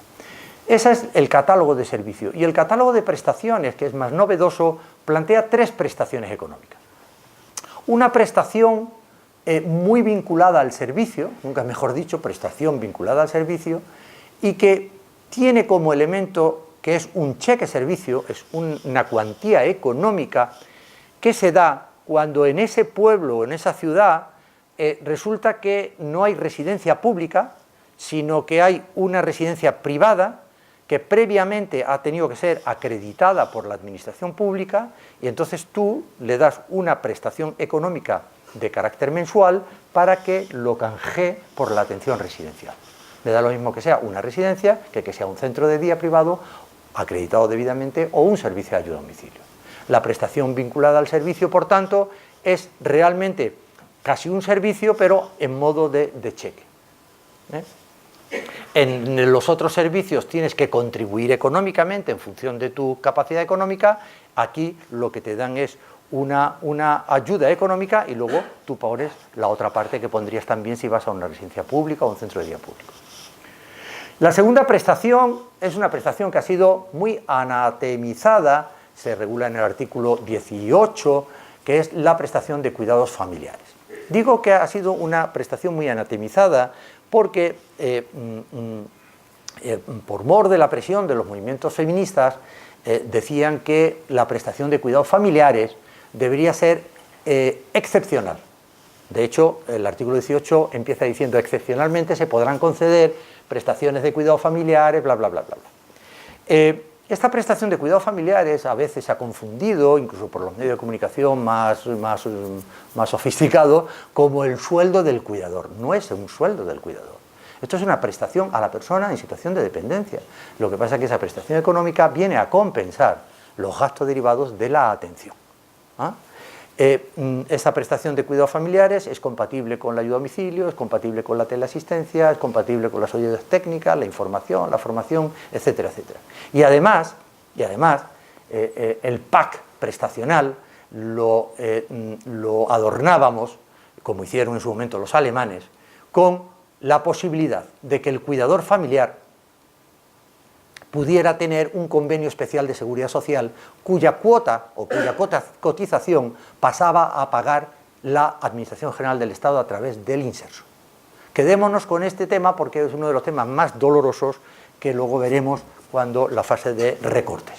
Ese es el catálogo de servicios. Y el catálogo de prestaciones, que es más novedoso, plantea 3 prestaciones económicas. Una prestación muy vinculada al servicio, nunca mejor dicho, prestación vinculada al servicio, y que tiene como elemento que es un cheque servicio, es una cuantía económica que se da cuando en ese pueblo o en esa ciudad resulta que no hay residencia pública, sino que hay una residencia privada que previamente ha tenido que ser acreditada por la administración pública, y entonces tú le das una prestación económica de carácter mensual para que lo canjee por la atención residencial. Le da lo mismo que sea una residencia que sea un centro de día privado acreditado debidamente o un servicio de ayuda a domicilio. La prestación vinculada al servicio, por tanto, es realmente casi un servicio, pero en modo de cheque. En los otros servicios tienes que contribuir económicamente en función de tu capacidad económica. Aquí lo que te dan es una ayuda económica y luego tú pones la otra parte que pondrías también si vas a una residencia pública o un centro de día público. La segunda prestación es una prestación que ha sido muy anatemizada, se regula en el artículo 18, que es la prestación de cuidados familiares. Digo que ha sido una prestación muy anatemizada porque por mor de la presión de los movimientos feministas decían que la prestación de cuidados familiares debería ser excepcional. De hecho, el artículo 18 empieza diciendo excepcionalmente se podrán conceder prestaciones de cuidados familiares, bla, bla, bla, bla, bla. Esta prestación de cuidados familiares a veces se ha confundido, incluso por los medios de comunicación más sofisticados, como el sueldo del cuidador. No es un sueldo del cuidador. Esto es una prestación a la persona en situación de dependencia. Lo que pasa es que esa prestación económica viene a compensar los gastos derivados de la atención. Esa prestación de cuidados familiares es compatible con la ayuda a domicilio, es compatible con la teleasistencia, es compatible con las ayudas técnicas, la información, la formación, etcétera, etcétera. Y además el pack prestacional lo adornábamos, como hicieron en su momento los alemanes, con la posibilidad de que el cuidador familiar pudiera tener un convenio especial de seguridad social cuya cuota o cuya cotización pasaba a pagar la Administración General del Estado a través del inserso. Quedémonos con este tema porque es uno de los temas más dolorosos que luego veremos cuando la fase de recortes.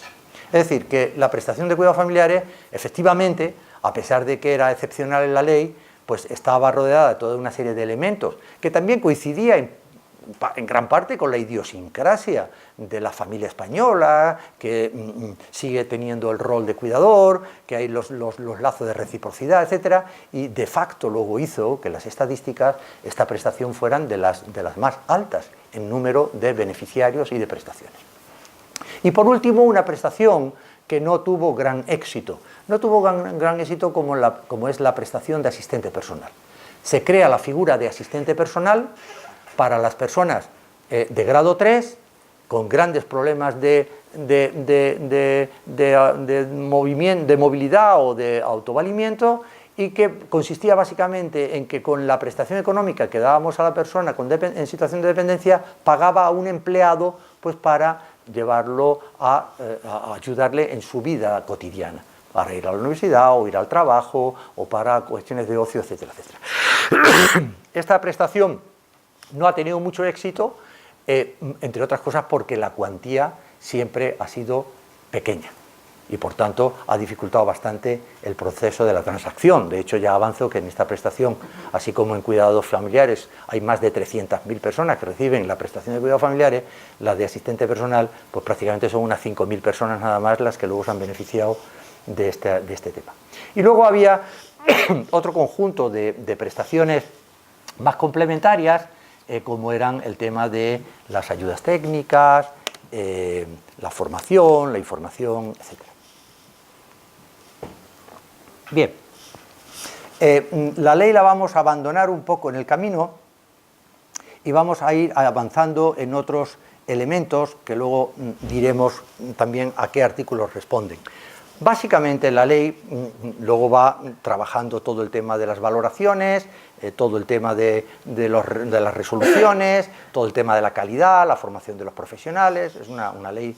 Es decir, que la prestación de cuidados familiares, efectivamente, a pesar de que era excepcional en la ley, pues estaba rodeada de toda una serie de elementos que también coincidían en gran parte con la idiosincrasia de la familia española, que sigue teniendo el rol de cuidador, que hay los lazos de reciprocidad, etc. Y de facto luego hizo que las estadísticas, esta prestación fueran de las más altas en número de beneficiarios y de prestaciones. Y por último, una prestación que no tuvo gran éxito. No tuvo gran éxito como es la prestación de asistente personal. Se crea la figura de asistente personal para las personas de grado 3 con grandes problemas de movilidad o de autovalimiento, y que consistía básicamente en que con la prestación económica que dábamos a la persona en situación de dependencia, pagaba a un empleado pues para llevarlo a ayudarle en su vida cotidiana, para ir a la universidad o ir al trabajo o para cuestiones de ocio, etcétera, etcétera. Esta prestación no ha tenido mucho éxito, entre otras cosas porque la cuantía siempre ha sido pequeña y por tanto ha dificultado bastante el proceso de la transacción. De hecho, ya avanzo que en esta prestación, así como en cuidados familiares, hay más de 300.000 personas que reciben la prestación de cuidados familiares. La de asistente personal, pues prácticamente son unas 5.000 personas nada más las que luego se han beneficiado de este tema. Y luego había otro conjunto de prestaciones más complementarias, como eran el tema de las ayudas técnicas, la formación, la información, etc. Bien, la ley la vamos a abandonar un poco en el camino y vamos a ir avanzando en otros elementos que luego diremos también a qué artículos responden. Básicamente la ley luego va trabajando todo el tema de las valoraciones, todo el tema de las resoluciones, todo el tema de la calidad, la formación de los profesionales. Es una ley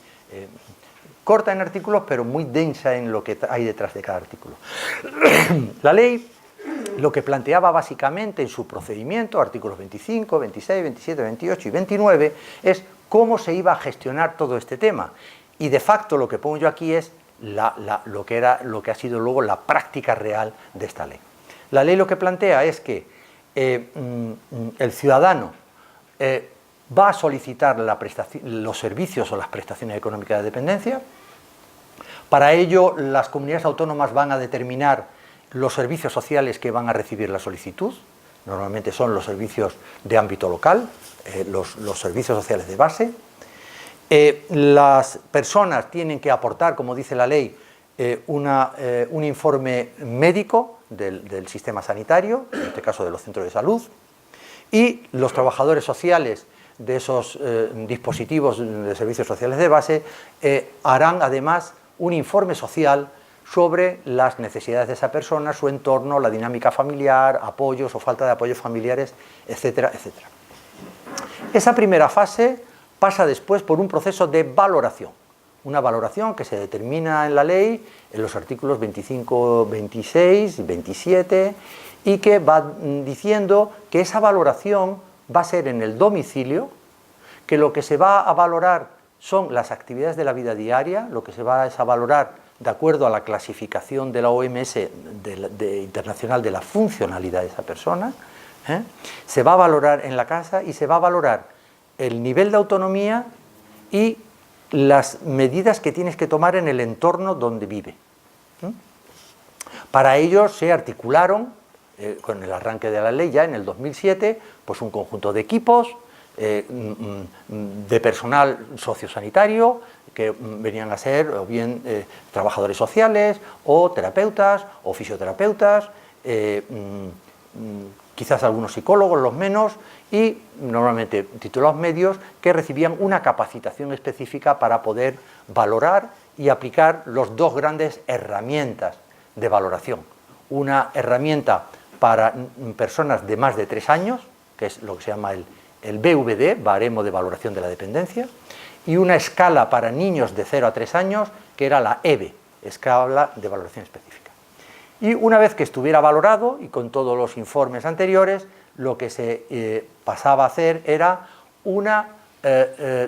corta en artículos, pero muy densa en lo que hay detrás de cada artículo. La ley lo que planteaba básicamente en su procedimiento, artículos 25, 26, 27, 28 y 29, es cómo se iba a gestionar todo este tema. Y de facto lo que pongo yo aquí es lo que ha sido luego la práctica real de esta ley. La ley lo que plantea es que el ciudadano va a solicitar los servicios o las prestaciones económicas de dependencia. Para ello, las comunidades autónomas van a determinar los servicios sociales que van a recibir la solicitud. Normalmente son los servicios de ámbito local, los servicios sociales de base. Las personas tienen que aportar, como dice la ley, un informe médico del sistema sanitario, en este caso de los centros de salud, y los trabajadores sociales de esos dispositivos de servicios sociales de base harán además un informe social sobre las necesidades de esa persona, su entorno, la dinámica familiar, apoyos o falta de apoyos familiares, etcétera, etcétera. Esa primera fase pasa después por un proceso de valoración, una valoración que se determina en la ley, en los artículos 25, 26 y 27, y que va diciendo que esa valoración va a ser en el domicilio, que lo que se va a valorar son las actividades de la vida diaria, lo que se va a valorar de acuerdo a la clasificación de la OMS internacional de la funcionalidad de esa persona, se va a valorar en la casa y se va a valorar el nivel de autonomía y las medidas que tienes que tomar en el entorno donde vive. Para ello se articularon, con el arranque de la ley ya en el 2007, pues un conjunto de equipos de personal sociosanitario que venían a ser o bien trabajadores sociales o terapeutas o fisioterapeutas, quizás algunos psicólogos, los menos, y normalmente titulados medios que recibían una capacitación específica para poder valorar y aplicar las dos grandes herramientas de valoración. Una herramienta para personas de más de 3 años, que es lo que se llama el BVD, baremo de valoración de la dependencia, y una escala para niños de 0 a 3 años, que era la EVE, escala de valoración específica. Y una vez que estuviera valorado, y con todos los informes anteriores, lo que se pasaba a hacer era una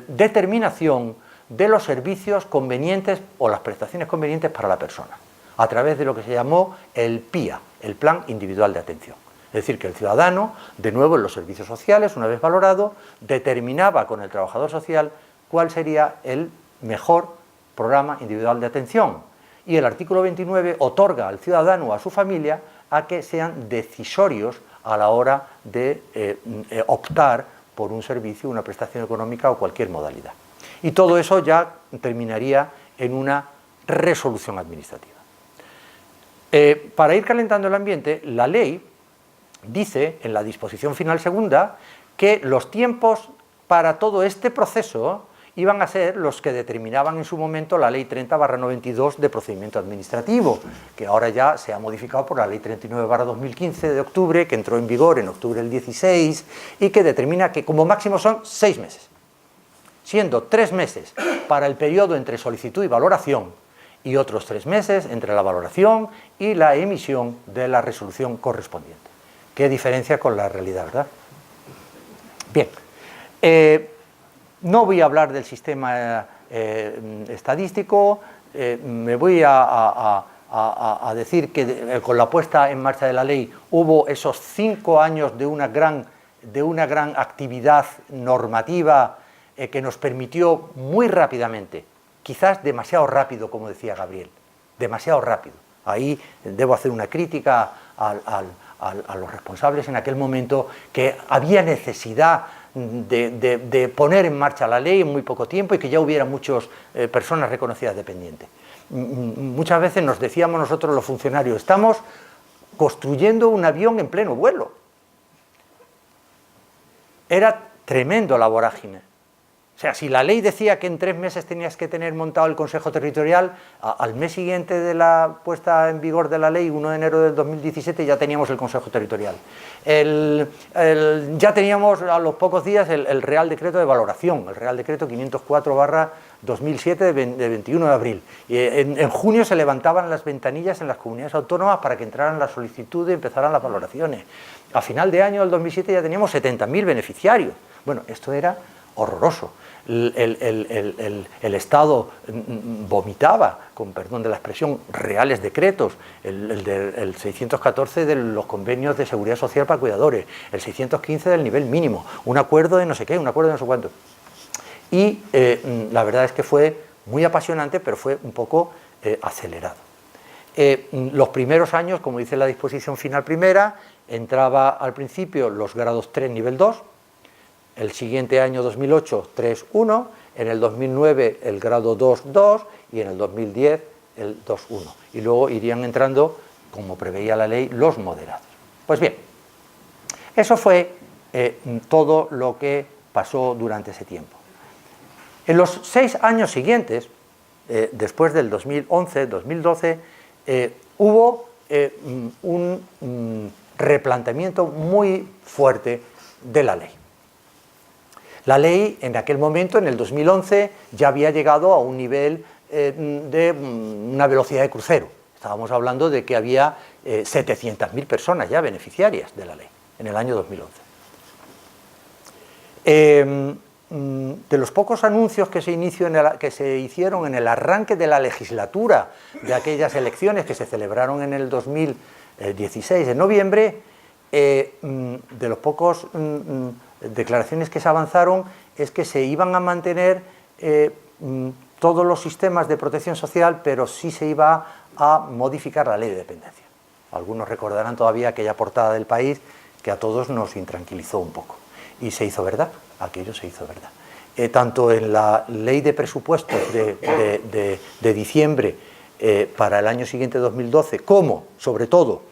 determinación de los servicios convenientes o las prestaciones convenientes para la persona, a través de lo que se llamó el PIA, el Plan Individual de Atención. Es decir, que el ciudadano, de nuevo en los servicios sociales, una vez valorado, determinaba con el trabajador social cuál sería el mejor programa individual de atención. Y el artículo 29 otorga al ciudadano o a su familia a que sean decisorios a la hora de optar por un servicio, una prestación económica o cualquier modalidad. Y todo eso ya terminaría en una resolución administrativa. Para ir calentando el ambiente, la ley dice en la disposición final segunda que los tiempos para todo este proceso iban a ser los que determinaban en su momento la Ley 30/92 de procedimiento administrativo, que ahora ya se ha modificado por la Ley 39/2015 de octubre, que entró en vigor en octubre del 16 y que determina que como máximo son 6 meses, siendo 3 meses para el periodo entre solicitud y valoración y otros 3 meses entre la valoración y la emisión de la resolución correspondiente. Qué diferencia con la realidad, ¿verdad? Bien, no voy a hablar del sistema estadístico, me voy a decir que con la puesta en marcha de la ley hubo esos 5 años de una gran actividad normativa que nos permitió muy rápidamente, quizás demasiado rápido, como decía Gabriel, demasiado rápido. Ahí debo hacer una crítica a los responsables en aquel momento, que había necesidad de poner en marcha la ley en muy poco tiempo y que ya hubiera muchas personas reconocidas dependientes. Muchas veces nos decíamos nosotros los funcionarios, estamos construyendo un avión en pleno vuelo. Era tremendo la vorágine. O sea, si la ley decía que en 3 meses tenías que tener montado el Consejo Territorial, al mes siguiente de la puesta en vigor de la ley, 1 de enero del 2017, ya teníamos el Consejo Territorial. Ya teníamos a los pocos días el Real Decreto de Valoración, el Real Decreto 504/2007 de 21 de abril. Y en junio se levantaban las ventanillas en las comunidades autónomas para que entraran las solicitudes y empezaran las valoraciones. A final de año del 2007 ya teníamos 70.000 beneficiarios. Bueno, esto era horroroso. El Estado vomitaba, con perdón de la expresión, reales decretos, el 614 de los convenios de seguridad social para cuidadores, el 615 del nivel mínimo, un acuerdo de no sé qué, un acuerdo de no sé cuánto. Y la verdad es que fue muy apasionante, pero fue un poco acelerado. Los primeros años, como dice la disposición final primera, entraba al principio los grados 3, nivel 2, el siguiente año 2008, 3.1, en el 2009 el grado 2.2 y en el 2010 el 2.1. Y luego irían entrando, como preveía la ley, los moderados. Pues bien, eso fue todo lo que pasó durante ese tiempo. En los 6 años siguientes, después del 2011-2012, hubo un replanteamiento muy fuerte de la ley. La ley en aquel momento, en el 2011, ya había llegado a un nivel de una velocidad de crucero. Estábamos hablando de que había 700.000 personas ya beneficiarias de la ley en el año 2011. De los pocos anuncios que se hicieron en el arranque de la legislatura de aquellas elecciones que se celebraron en el 2016, en noviembre, de los pocos declaraciones que se avanzaron es que se iban a mantener todos los sistemas de protección social, pero sí se iba a modificar la ley de dependencia. Algunos recordarán todavía aquella portada del País que a todos nos intranquilizó un poco. Y se hizo verdad, aquello se hizo verdad. Tanto en la ley de presupuestos de diciembre para el año siguiente, 2012, como, sobre todo,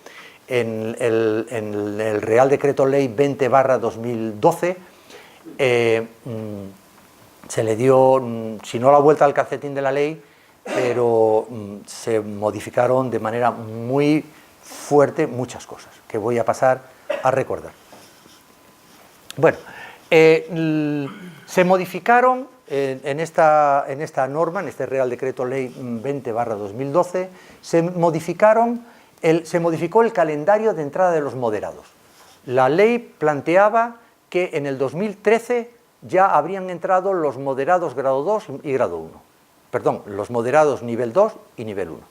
en el Real Decreto Ley 20/2012 se le dio, si no la vuelta al calcetín de la ley, pero se modificaron de manera muy fuerte muchas cosas que voy a pasar a recordar. Bueno, se modificaron en esta norma, en este Real Decreto Ley 20/2012, se modificó el calendario de entrada de los moderados. La ley planteaba que en el 2013 ya habrían entrado los moderados grado 2 y grado 1. Perdón, los moderados nivel 2 y nivel 1.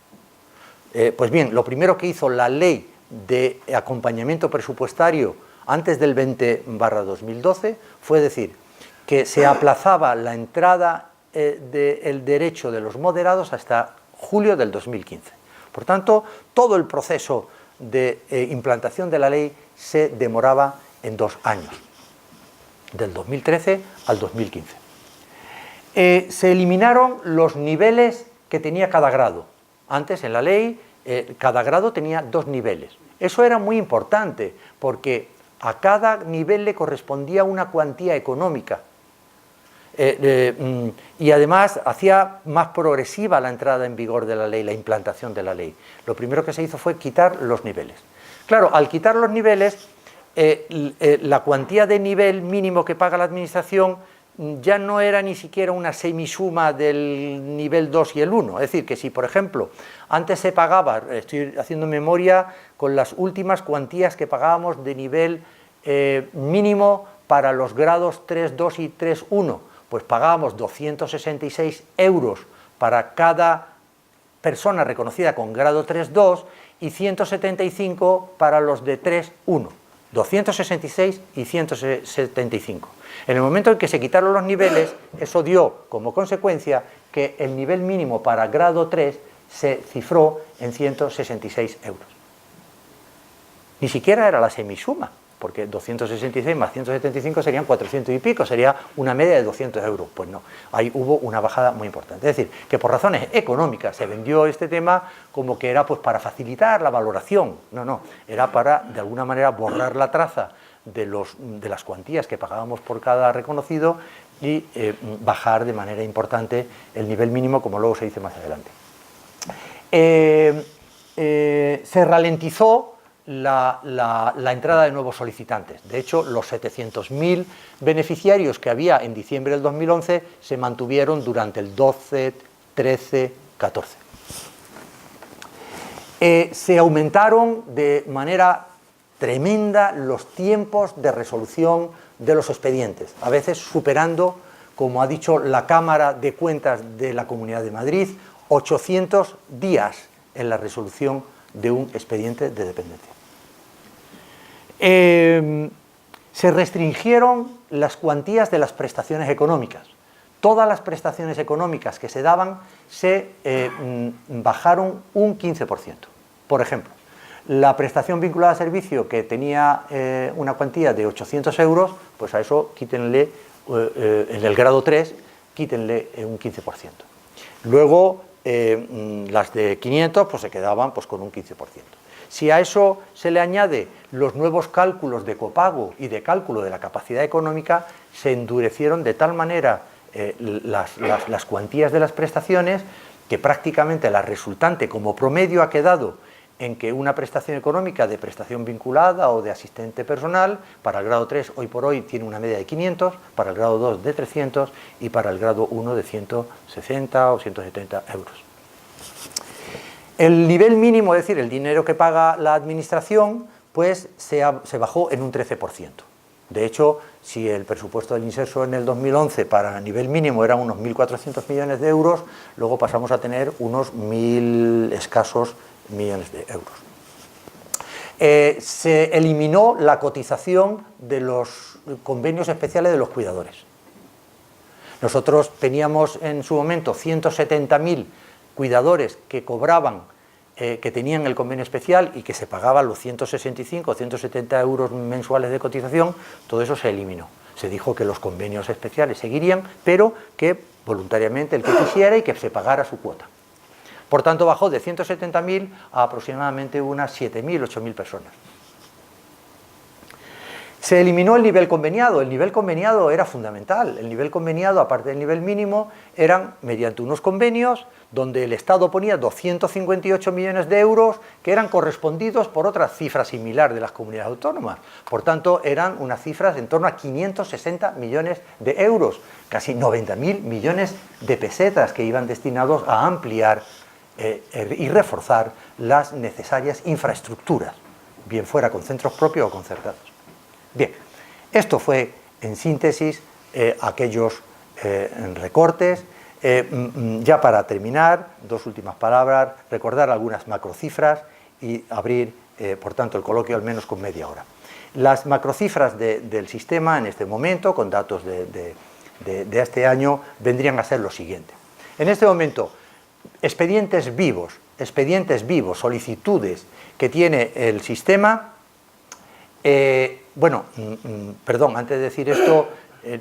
Pues bien, lo primero que hizo la ley de acompañamiento presupuestario antes del 20/2012 fue decir que se aplazaba la entrada del derecho de los moderados hasta julio del 2015. Por tanto, todo el proceso de implantación de la ley se demoraba en 2 años, del 2013 al 2015. Se eliminaron los niveles que tenía cada grado. Antes, en la ley, cada grado tenía 2 niveles. Eso era muy importante, porque a cada nivel le correspondía una cuantía económica. Y además hacía más progresiva la entrada en vigor de la ley, la implantación de la ley. Lo primero que se hizo fue quitar los niveles. Claro, al quitar los niveles, la cuantía de nivel mínimo que paga la administración ya no era ni siquiera una semisuma del nivel 2 y el 1. Es decir, que si, por ejemplo, antes se pagaba, estoy haciendo memoria con las últimas cuantías que pagábamos de nivel mínimo para los grados 3.2 y 3.1, pues pagábamos 266 euros para cada persona reconocida con grado 3.2 y 175 para los de 3.1. 266 y 175. En el momento en que se quitaron los niveles, eso dio como consecuencia que el nivel mínimo para grado 3 se cifró en 166 euros. Ni siquiera era la semisuma, porque 266 más 175 serían 400 y pico, sería una media de 200 euros. Pues no, ahí hubo una bajada muy importante. Es decir, que por razones económicas se vendió este tema como que era pues para facilitar la valoración. No, era para de alguna manera borrar la traza de las cuantías que pagábamos por cada reconocido y bajar de manera importante el nivel mínimo, como luego se dice más adelante. Se ralentizó la entrada de nuevos solicitantes. De hecho, los 700.000 beneficiarios que había en diciembre del 2011 se mantuvieron durante el 12, 13, 14. Se aumentaron de manera tremenda los tiempos de resolución de los expedientes, a veces superando, como ha dicho la Cámara de Cuentas de la Comunidad de Madrid, 800 días en la resolución de un expediente de dependencia. Se restringieron las cuantías de las prestaciones económicas. Todas las prestaciones económicas que se daban se bajaron un 15%. Por ejemplo, la prestación vinculada a servicio que tenía una cuantía de 800 euros, pues a eso quítenle, en el grado 3, quítenle un 15%. Luego, las de 500 pues se quedaban pues, con un 15%. Si a eso se le añade los nuevos cálculos de copago y de cálculo de la capacidad económica, se endurecieron de tal manera las cuantías de las prestaciones que prácticamente la resultante como promedio ha quedado en que una prestación económica de prestación vinculada o de asistente personal para el grado 3 hoy por hoy tiene una media de 500, para el grado 2 de 300 y para el grado 1 de 160 o 170 euros. El nivel mínimo, es decir, el dinero que paga la administración, pues se bajó en un 13%. De hecho, si el presupuesto del Inserso en el 2011 para nivel mínimo eran unos 1.400 millones de euros, luego pasamos a tener unos 1.000 escasos millones de euros. Se eliminó la cotización de los convenios especiales de los cuidadores. Nosotros teníamos en su momento 170.000 cuidadores que cobraban, que tenían el convenio especial y que se pagaban los 165 o 170 euros mensuales de cotización. Todo eso se eliminó. Se dijo que los convenios especiales seguirían, pero que voluntariamente el que quisiera y que se pagara su cuota. Por tanto, bajó de 170.000 a aproximadamente unas 7.000, 8.000 personas. Se eliminó el nivel conveniado. El nivel conveniado era fundamental. El nivel conveniado, aparte del nivel mínimo, eran mediante unos convenios donde el Estado ponía 258 millones de euros que eran correspondidos por otra cifra similar de las comunidades autónomas. Por tanto, eran unas cifras en torno a 560 millones de euros, casi 90.000 millones de pesetas que iban destinados a ampliar y reforzar las necesarias infraestructuras, bien fuera con centros propios o concertados. Bien, esto fue en síntesis aquellos recortes. Ya para terminar, dos últimas palabras, recordar algunas macrocifras y abrir por tanto el coloquio al menos con media hora. Las macrocifras del sistema en este momento, con datos de este año, vendrían a ser lo siguiente. En este momento, expedientes vivos, solicitudes que tiene el sistema. Perdón, antes de decir esto,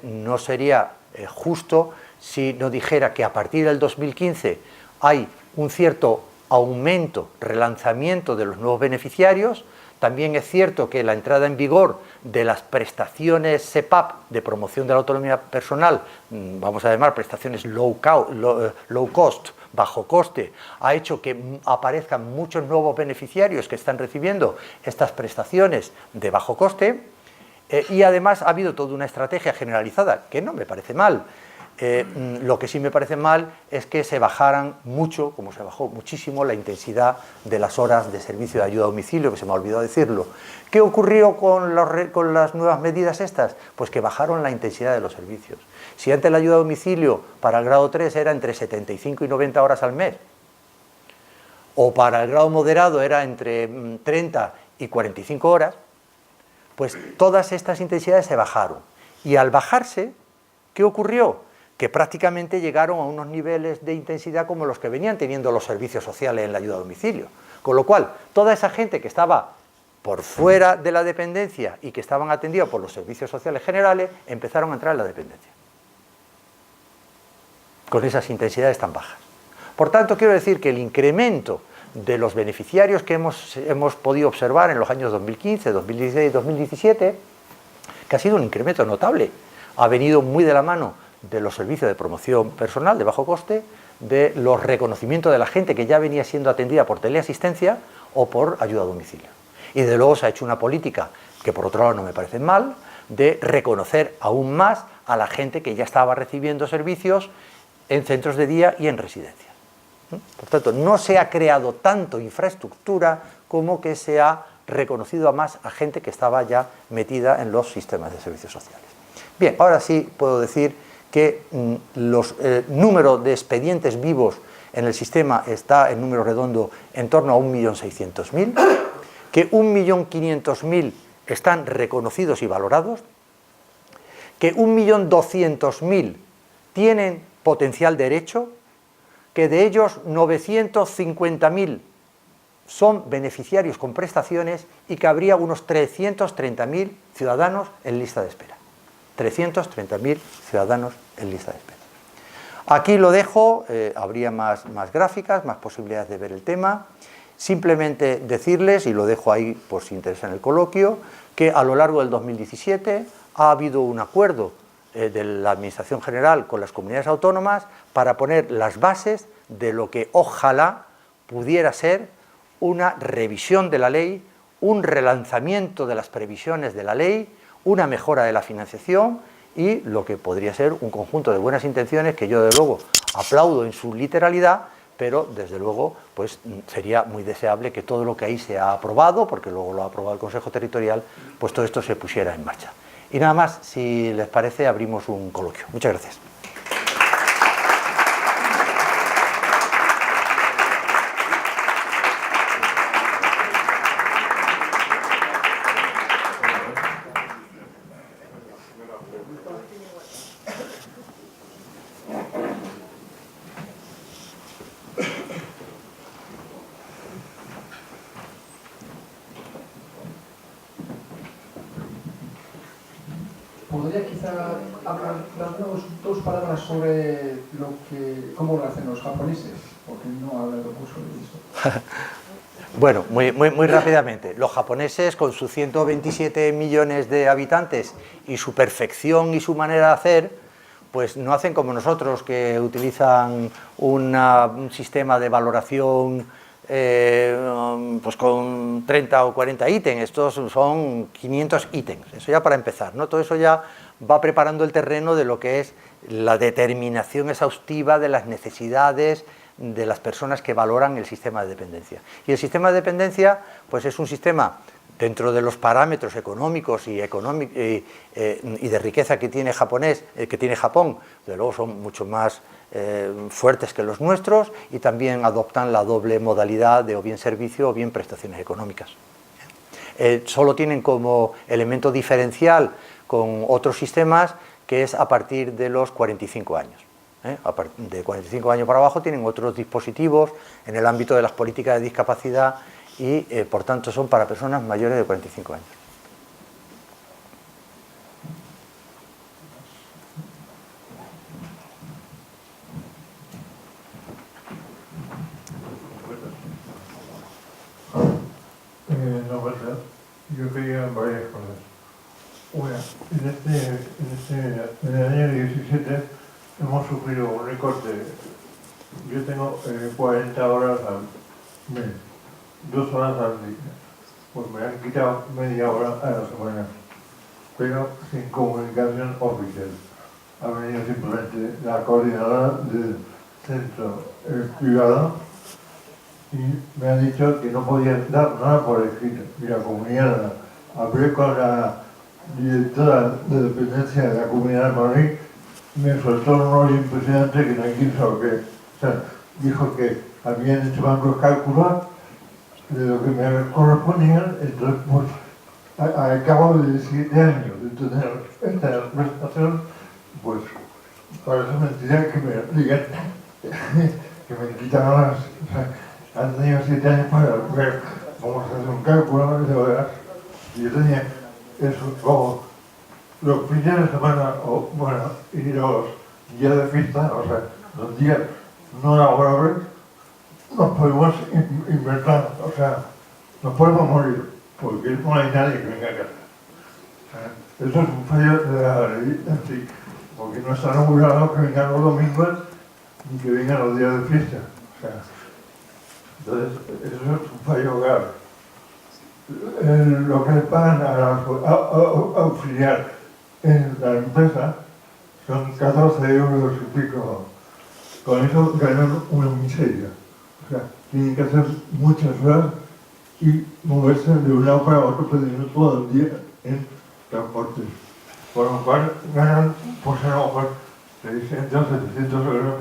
no sería justo si no dijera que a partir del 2015 hay un cierto aumento, relanzamiento de los nuevos beneficiarios. También es cierto que la entrada en vigor de las prestaciones SEPAP de promoción de la autonomía personal, vamos a llamar prestaciones low cost, bajo coste, ha hecho que aparezcan muchos nuevos beneficiarios que están recibiendo estas prestaciones de bajo coste, y además ha habido toda una estrategia generalizada, que no me parece mal. Lo que sí me parece mal es que se bajaran mucho, como se bajó muchísimo, la intensidad de las horas de servicio de ayuda a domicilio, que se me ha olvidado decirlo. ¿Qué ocurrió con las nuevas medidas estas? Pues que bajaron la intensidad de los servicios. Si antes la ayuda a domicilio para el grado 3 era entre 75 y 90 horas al mes, o para el grado moderado era entre 30 y 45 horas, pues todas estas intensidades se bajaron. Y al bajarse, ¿qué ocurrió? Que prácticamente llegaron a unos niveles de intensidad como los que venían teniendo los servicios sociales en la ayuda a domicilio. Con lo cual, toda esa gente que estaba por fuera de la dependencia y que estaban atendidos por los servicios sociales generales, empezaron a entrar en la dependencia, con esas intensidades tan bajas. Por tanto, quiero decir que el incremento de los beneficiarios que hemos podido observar en los años 2015, 2016 y 2017, que ha sido un incremento notable, ha venido muy de la mano de los servicios de promoción personal de bajo coste, de los reconocimientos de la gente que ya venía siendo atendida por teleasistencia o por ayuda a domicilio. Y de luego se ha hecho una política, que por otro lado no me parece mal, de reconocer aún más a la gente que ya estaba recibiendo servicios en centros de día y en residencias. Por tanto, no se ha creado tanto infraestructura como que se ha reconocido a más a gente que estaba ya metida en los sistemas de servicios sociales. Bien, ahora sí puedo decir que el número de expedientes vivos en el sistema está en número redondo en torno a 1.600.000, que 1.500.000 están reconocidos y valorados, que 1.200.000 tienen potencial derecho, que de ellos 950.000 son beneficiarios con prestaciones y que habría unos 330.000 ciudadanos en lista de espera. 330.000 ciudadanos en lista de espera. Aquí lo dejo, habría más gráficas, más posibilidades de ver el tema. Simplemente decirles, y lo dejo ahí por si interesa en el coloquio, que a lo largo del 2017 ha habido un acuerdo de la Administración General con las comunidades autónomas para poner las bases de lo que ojalá pudiera ser una revisión de la ley, un relanzamiento de las previsiones de la ley, una mejora de la financiación y lo que podría ser un conjunto de buenas intenciones que yo desde luego aplaudo en su literalidad, pero desde luego pues sería muy deseable que todo lo que ahí se ha aprobado, porque luego lo ha aprobado el Consejo Territorial, pues todo esto se pusiera en marcha. Y nada más, si les parece, abrimos un coloquio. Muchas gracias. ¿Podría quizá darnos dos palabras sobre cómo lo hacen los japoneses? Porque no ha hablado mucho de eso. Bueno, muy rápidamente. Los japoneses, con sus 127 millones de habitantes y su perfección y su manera de hacer, pues no hacen como nosotros, que utilizan un sistema de valoración pues con 30 o 40 ítems. Estos son 500 ítems, eso ya para empezar, ¿no? Todo eso ya va preparando el terreno de lo que es la determinación exhaustiva de las necesidades de las personas que valoran el sistema de dependencia. Y el sistema de dependencia pues es un sistema dentro de los parámetros económicos y de riqueza que tiene Japón, de luego son mucho más fuertes que los nuestros, y también adoptan la doble modalidad de o bien servicio o bien prestaciones económicas. Solo tienen como elemento diferencial con otros sistemas que es a partir de los 45 años. De 45 años para abajo tienen otros dispositivos en el ámbito de las políticas de discapacidad y por tanto son para personas mayores de 45 años. No pasa. Yo quería varias cosas. Una, en el año 17 hemos sufrido un recorte. Yo tengo 40 horas al mes, 2 horas al día. Pues me han quitado media hora a la semana, pero sin comunicación oficial. Ha venido simplemente la coordinadora del centro privado y me ha dicho que no podía dar nada por escrito. Y la comunidad, hablé con la directora de dependencia de la Comunidad de Madrid, me soltó un rollo impresionante que no hay quien sabe qué. O sea, dijo que habían hecho mal los cálculos de lo que me correspondía, entonces pues al cabo de 7 años de tener esta prestación, pues parece mentira que me digan que me quitaron las... O sea, han tenido 7 años para ver cómo se hace un cálculo, y yo tenía eso como los fines de semana, o bueno, y los días de fiesta, o sea, los días no laborables, nos podemos inventar, o sea, nos podemos morir, porque no hay nadie que venga a casa. O sea, eso es un fallo de la ley en sí, porque no está regulado que vengan los domingos ni que vengan los días de fiesta. O sea, entonces, eso es un fallo grave. Lo que le pagan a la auxiliar en la empresa son 14 euros y pico. Con eso ganan una miseria. O sea, tienen que hacer muchas horas y moverse de un lado para otro perdiendo todo el día en transportes. Por lo cual ganan, pues a lo mejor 600, 700 euros.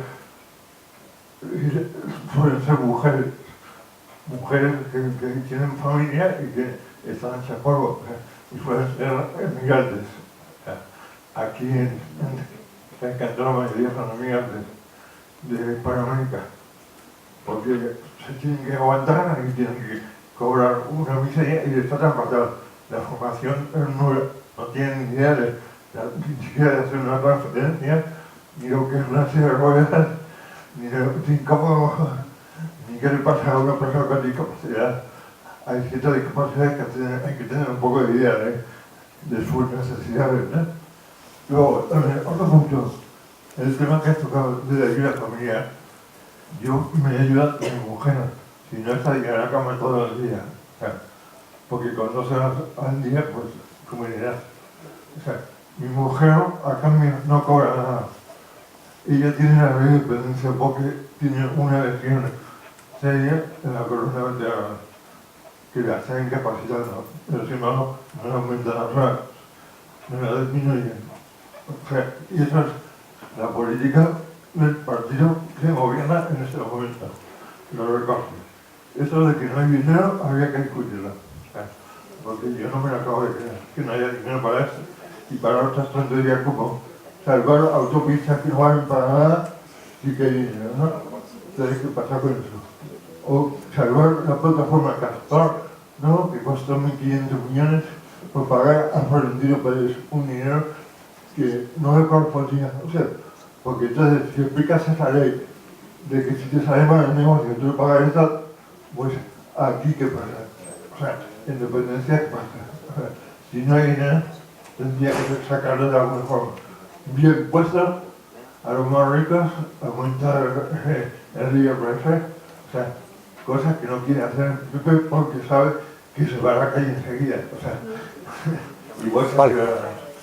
Y suelen ser mujeres que tienen familia y que están hechas polvo, y suelen ser emigrantes. Aquí en Cantón la mayoría son emigrantes de Hispanoamérica, porque se tienen que aguantar y tienen que cobrar una miseria y les tratan fatal. La formación es nula, no tienen ni idea ni siquiera de hacer una transferencia, ni lo que es una silla de ruedas, ni cómo... ni qué le pasa a una persona con discapacidad. Hay cierta discapacidad que hay que tener un poco de idea de sus necesidades, ¿no? Luego, otro punto, el tema que has tocado de la ayuda familiar. Yo me ayuda mi mujer, si no estaría en la cama todo el día. O sea, porque con 2 horas al día, pues, como dirás. O sea, mi mujer a cambio no cobra nada. Ella tiene la ley de dependencia porque tiene una lesión seria en la columna vertebral, que la está incapacitando, pero si no, no le aumentan las horas, no la disminuyen. O sea, y eso es la política del partido que gobierna en este momento, los recortes. Eso de que no hay dinero, había que discutirlo. O sea, porque yo no me lo acabo de creer, que no haya dinero para esto y para otras tonterías como salvar autopistas que no valen para nada, sí que hay dinero, ¿no? Entonces, ¿qué pasa con eso? O salvar la plataforma Castor, ¿no? Que costó 1.500 millones por pagar a Florentino Pérez un dinero que no le correspondía. O sea, porque entonces si aplicas esa ley de que si te sale mal el negocio tú le pagas esta, pues aquí ¿qué pasa? O sea, en dependencia ¿qué pasa? O sea, si no hay dinero, tendría que sacarlo de alguna forma. Bien puesto a los más ricos, aumentar el IRPF, o sea, cosas que no quiere hacer el PP porque sabe que se va a la calle enseguida. O sea, igual que vale,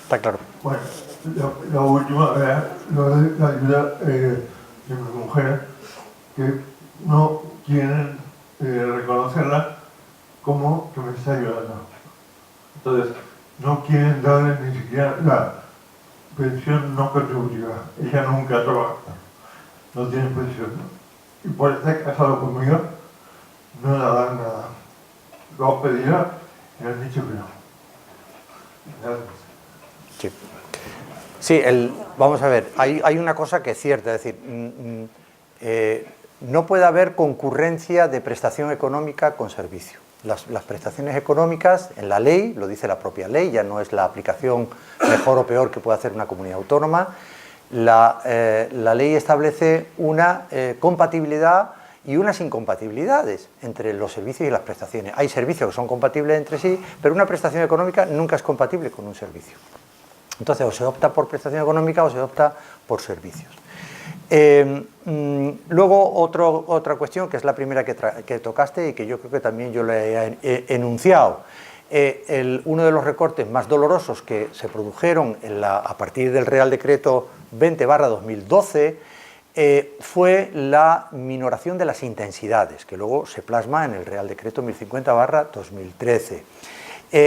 está claro. Bueno, lo último era lo de la ayuda de mi mujer, que no quieren reconocerla como que me está ayudando. Entonces, no quieren darle ni siquiera la pensión no contributiva. Ella nunca trabaja, no tiene pensión. Y por estar casado conmigo, no le dan nada. Lo pedirá me han dicho que no. Gracias. Sí, sí, vamos a ver, hay una cosa que es cierta, es decir, no puede haber concurrencia de prestación económica con servicio. Las prestaciones económicas, en la ley, lo dice la propia ley, ya no es la aplicación mejor o peor que puede hacer una comunidad autónoma, la ley establece una compatibilidad y unas incompatibilidades entre los servicios y las prestaciones. Hay servicios que son compatibles entre sí, pero una prestación económica nunca es compatible con un servicio. Entonces, o se opta por prestación económica o se opta por servicios. Luego, otra cuestión, que es la primera que tocaste y que yo creo que también yo le he enunciado. Uno de los recortes más dolorosos que se produjeron a partir del Real Decreto 20/2012 fue la minoración de las intensidades, que luego se plasma en el Real Decreto 1050/2013.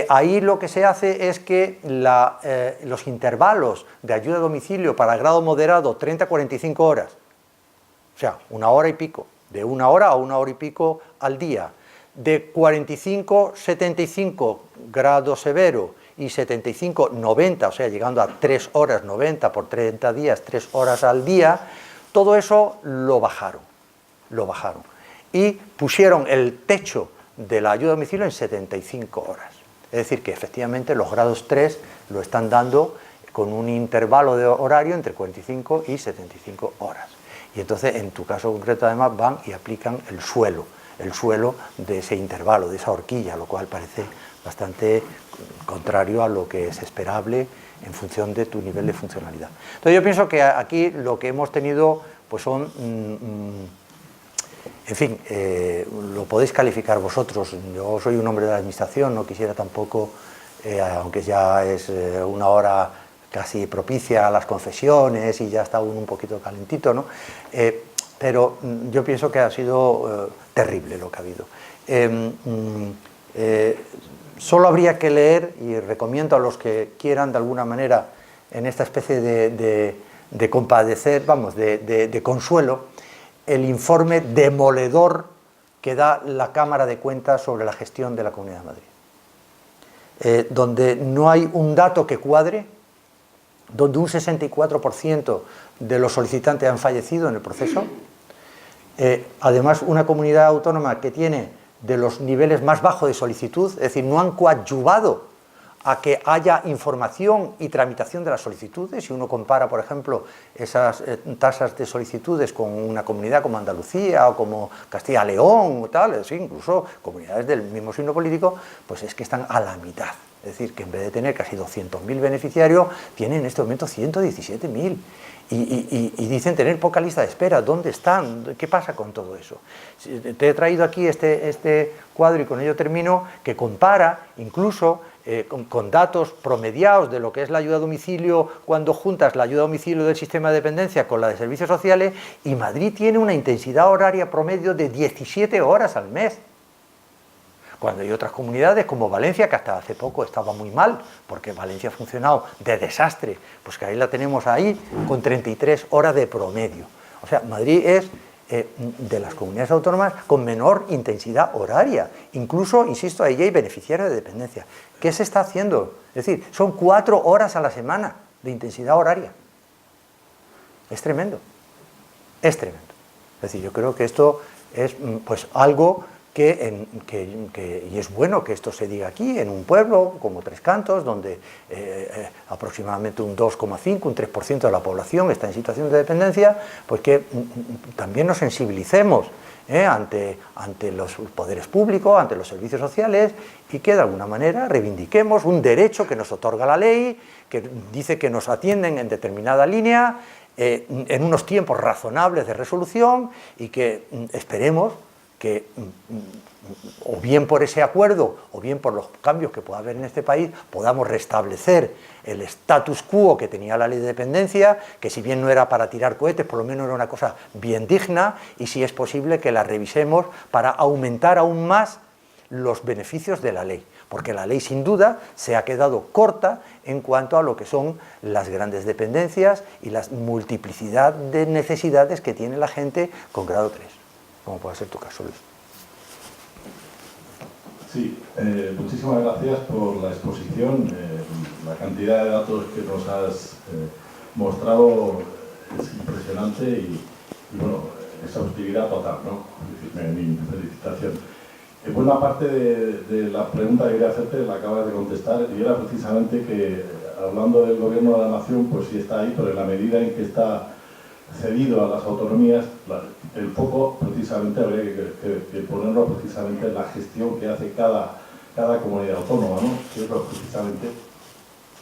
Ahí lo que se hace es que los intervalos de ayuda a domicilio para grado moderado 30-45 horas, o sea, 1 hora y pico, de 1 hora a 1 hora y pico al día, de 45-75 grado severo y 75-90, o sea, llegando a 3 horas 90 por 30 días, 3 horas al día, todo eso lo bajaron y pusieron el techo de la ayuda a domicilio en 75 horas. Es decir, que efectivamente los grados 3 lo están dando con un intervalo de horario entre 45 y 75 horas. Y entonces, en tu caso concreto, además, van y aplican el suelo de ese intervalo, de esa horquilla, lo cual parece bastante contrario a lo que es esperable en función de tu nivel de funcionalidad. Entonces, yo pienso que aquí lo que hemos tenido pues son... en fin, lo podéis calificar vosotros. Yo soy un hombre de la administración, no quisiera tampoco, aunque ya es una hora casi propicia a las confesiones y ya está uno un poquito calentito, ¿no? Pero yo pienso que ha sido terrible lo que ha habido. Solo habría que leer, y recomiendo a los que quieran de alguna manera en esta especie de compadecer, vamos, de consuelo, el informe demoledor que da la Cámara de Cuentas sobre la gestión de la Comunidad de Madrid, donde no hay un dato que cuadre, donde un 64% de los solicitantes han fallecido en el proceso, además una comunidad autónoma que tiene de los niveles más bajos de solicitud, es decir, no han coadyuvado a que haya información y tramitación de las solicitudes. Si uno compara, por ejemplo, esas tasas de solicitudes con una comunidad como Andalucía o como Castilla-León o tal, es decir, incluso comunidades del mismo signo político, pues es que están a la mitad. Es decir, que en vez de tener casi 200.000 beneficiarios, tienen en este momento 117.000. Y dicen tener poca lista de espera. ¿Dónde están? ¿Qué pasa con todo eso? Te he traído aquí este cuadro, y con ello termino, que compara incluso con datos promediados de lo que es la ayuda a domicilio cuando juntas la ayuda a domicilio del sistema de dependencia con la de servicios sociales, y Madrid tiene una intensidad horaria promedio de 17 horas al mes. Cuando hay otras comunidades como Valencia, que hasta hace poco estaba muy mal, porque Valencia ha funcionado de desastre, pues que ahí la tenemos ahí con 33 horas de promedio. O sea, Madrid es de las comunidades autónomas con menor intensidad horaria. Incluso, insisto, ahí hay beneficiarios de dependencia. ¿Qué se está haciendo? Es decir, son 4 horas a la semana de intensidad horaria. Es tremendo. Es tremendo. Es decir, yo creo que esto es pues algo y es bueno que esto se diga aquí, en un pueblo como Tres Cantos, donde aproximadamente un 2,5, un 3% de la población está en situación de dependencia, pues que también nos sensibilicemos ante los poderes públicos, ante los servicios sociales, y que de alguna manera reivindiquemos un derecho que nos otorga la ley, que dice que nos atienden en determinada línea, en unos tiempos razonables de resolución, y que esperemos que o bien por ese acuerdo o bien por los cambios que pueda haber en este país podamos restablecer el status quo que tenía la ley de dependencia, que si bien no era para tirar cohetes, por lo menos era una cosa bien digna, y si es posible que la revisemos para aumentar aún más los beneficios de la ley, porque la ley sin duda se ha quedado corta en cuanto a lo que son las grandes dependencias y la multiplicidad de necesidades que tiene la gente con grado 3. Como puede ser tu caso, Luis. Sí, muchísimas gracias por la exposición. La cantidad de datos que nos has mostrado es impresionante y bueno, exhaustividad total, ¿no? Es decir, mi felicitación. Buena parte de la pregunta que quería hacerte la acabas de contestar y era precisamente que, hablando del gobierno de la nación, pues sí está ahí, pero en la medida en que está cedido a las autonomías, el foco precisamente habría que ponerlo precisamente en la gestión que hace cada comunidad autónoma, ¿no? Que es precisamente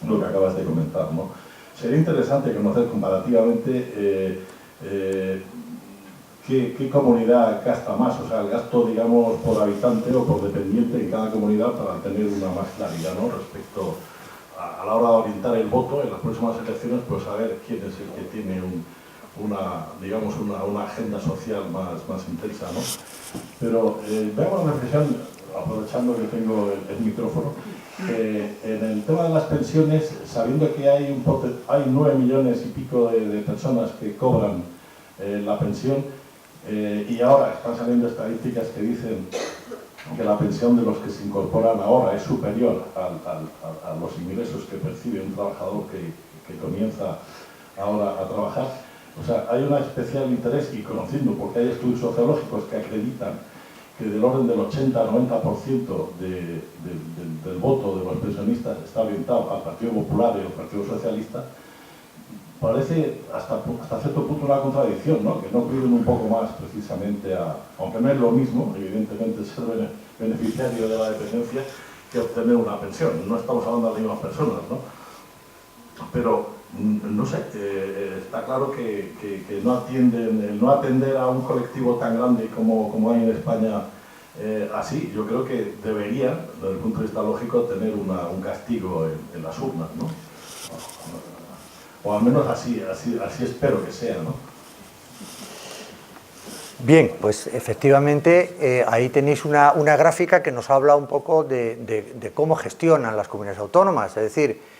lo que acabas de comentar, ¿no? Sería interesante conocer comparativamente qué comunidad gasta más, o sea, el gasto, digamos, por habitante o por dependiente en cada comunidad para tener una más claridad, ¿no? Respecto a la hora de orientar el voto en las próximas elecciones, pues saber quién es el que tiene una agenda social más intensa, ¿no? Pero veamos una reflexión, aprovechando que tengo el micrófono, en el tema de las pensiones, sabiendo que hay 9 millones y pico de personas que cobran la pensión, y ahora están saliendo estadísticas que dicen que la pensión de los que se incorporan ahora es superior a los ingresos que percibe un trabajador que comienza ahora a trabajar. O sea, hay un especial interés, y conociendo, porque hay estudios sociológicos que acreditan que del orden del 80-90% del voto de los pensionistas está orientado al Partido Popular y al Partido Socialista, parece hasta cierto punto una contradicción, ¿no? Que no piden un poco más precisamente aunque no es lo mismo, evidentemente, ser beneficiario de la dependencia que obtener una pensión. No estamos hablando de las mismas personas, ¿no? Pero no sé, está claro que no atienden, el no atender a un colectivo tan grande como hay en España, así, yo creo que debería, desde el punto de vista lógico, tener un castigo en las urnas, ¿no? O al menos así espero que sea, ¿no? Bien, pues efectivamente ahí tenéis una gráfica que nos habla un poco de cómo gestionan las comunidades autónomas, es decir,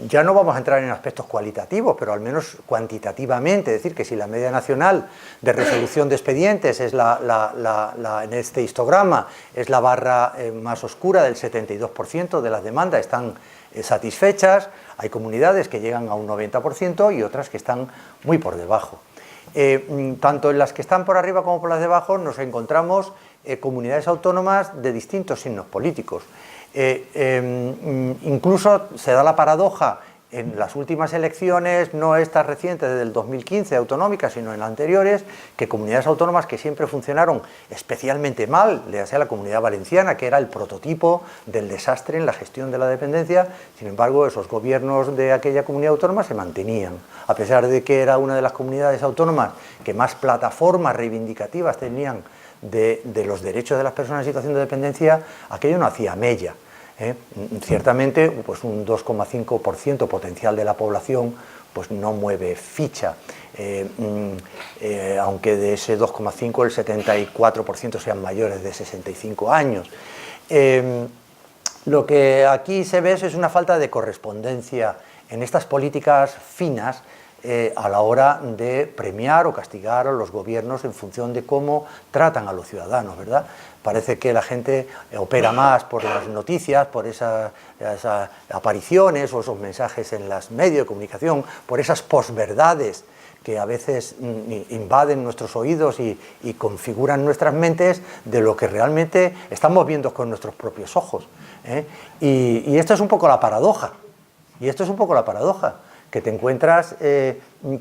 ya no vamos a entrar en aspectos cualitativos, pero al menos cuantitativamente, es decir, que si la media nacional de resolución de expedientes es en este histograma es la barra más oscura, del 72% de las demandas están satisfechas, hay comunidades que llegan a un 90% y otras que están muy por debajo. Tanto en las que están por arriba como por las de abajo nos encontramos comunidades autónomas de distintos signos políticos. Incluso se da la paradoja en las últimas elecciones, no estas recientes del 2015 autonómicas, sino en anteriores, que comunidades autónomas que siempre funcionaron especialmente mal, le sea la Comunidad Valenciana, que era el prototipo del desastre en la gestión de la dependencia, sin embargo esos gobiernos de aquella comunidad autónoma se mantenían, a pesar de que era una de las comunidades autónomas que más plataformas reivindicativas tenían de los derechos de las personas en situación de dependencia, aquello no hacía mella. Ciertamente, pues un 2,5% potencial de la población pues no mueve ficha, aunque de ese 2,5 el 74% sean mayores de 65 años. Lo que aquí se ve es una falta de correspondencia en estas políticas finas a la hora de premiar o castigar a los gobiernos en función de cómo tratan a los ciudadanos, ¿verdad? Parece que la gente opera más por las noticias, por esas apariciones o esos mensajes en los medios de comunicación, por esas posverdades que a veces invaden nuestros oídos y configuran nuestras mentes de lo que realmente estamos viendo con nuestros propios ojos, ¿eh? Y esto es un poco la paradoja, que te encuentras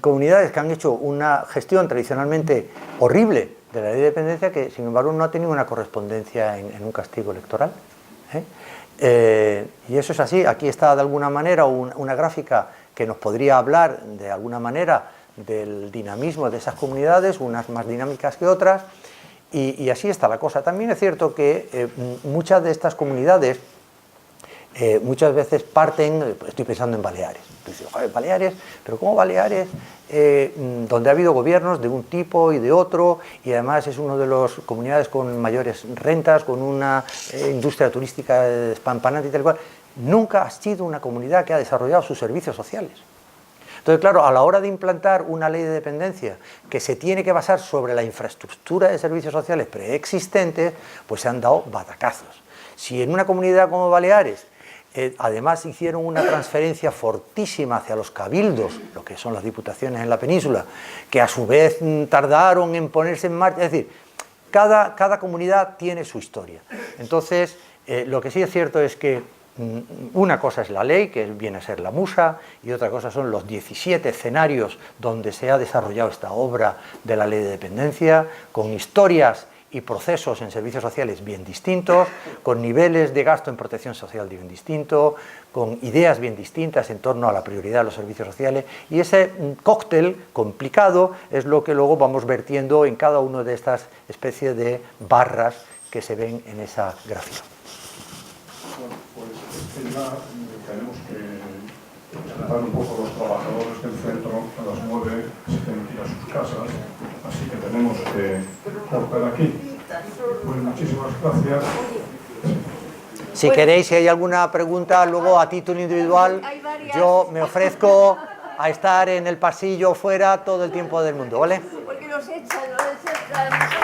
comunidades que han hecho una gestión tradicionalmente horrible de la ley de dependencia que, sin embargo, no ha tenido una correspondencia en un castigo electoral, y eso es así. Aquí está, de alguna manera, una gráfica que nos podría hablar, de alguna manera, del dinamismo de esas comunidades, unas más dinámicas que otras, y así está la cosa. También es cierto que muchas de estas comunidades muchas veces parten, estoy pensando en Baleares. Tú dices, joder, Baleares, pero ¿cómo Baleares? Donde ha habido gobiernos de un tipo y de otro, y además es una de las comunidades con mayores rentas, con una industria turística despampanante y tal cual. Nunca ha sido una comunidad que ha desarrollado sus servicios sociales. Entonces, claro, a la hora de implantar una ley de dependencia que se tiene que basar sobre la infraestructura de servicios sociales preexistentes, pues se han dado batacazos. Si en una comunidad como Baleares además hicieron una transferencia fortísima hacia los cabildos, lo que son las diputaciones en la península, que a su vez tardaron en ponerse en marcha, es decir, cada comunidad tiene su historia. Entonces, lo que sí es cierto es que una cosa es la ley, que viene a ser la musa, y otra cosa son los 17 escenarios donde se ha desarrollado esta obra de la ley de dependencia, con historias y procesos en servicios sociales bien distintos, con niveles de gasto en protección social bien distintos, con ideas bien distintas en torno a la prioridad de los servicios sociales, y ese cóctel complicado es lo que luego vamos vertiendo en cada una de estas especies de barras que se ven en esa gráfica. Bueno, pues es que ya tenemos que tratar un poco los trabajadores del centro, a las 9 se tienen que ir a sus casas, así que tenemos que cortar aquí. Pues muchísimas gracias. Si queréis, si hay alguna pregunta, luego a título individual, yo me ofrezco a estar en el pasillo fuera todo el tiempo del mundo, ¿vale? Porque los echan, no les echan.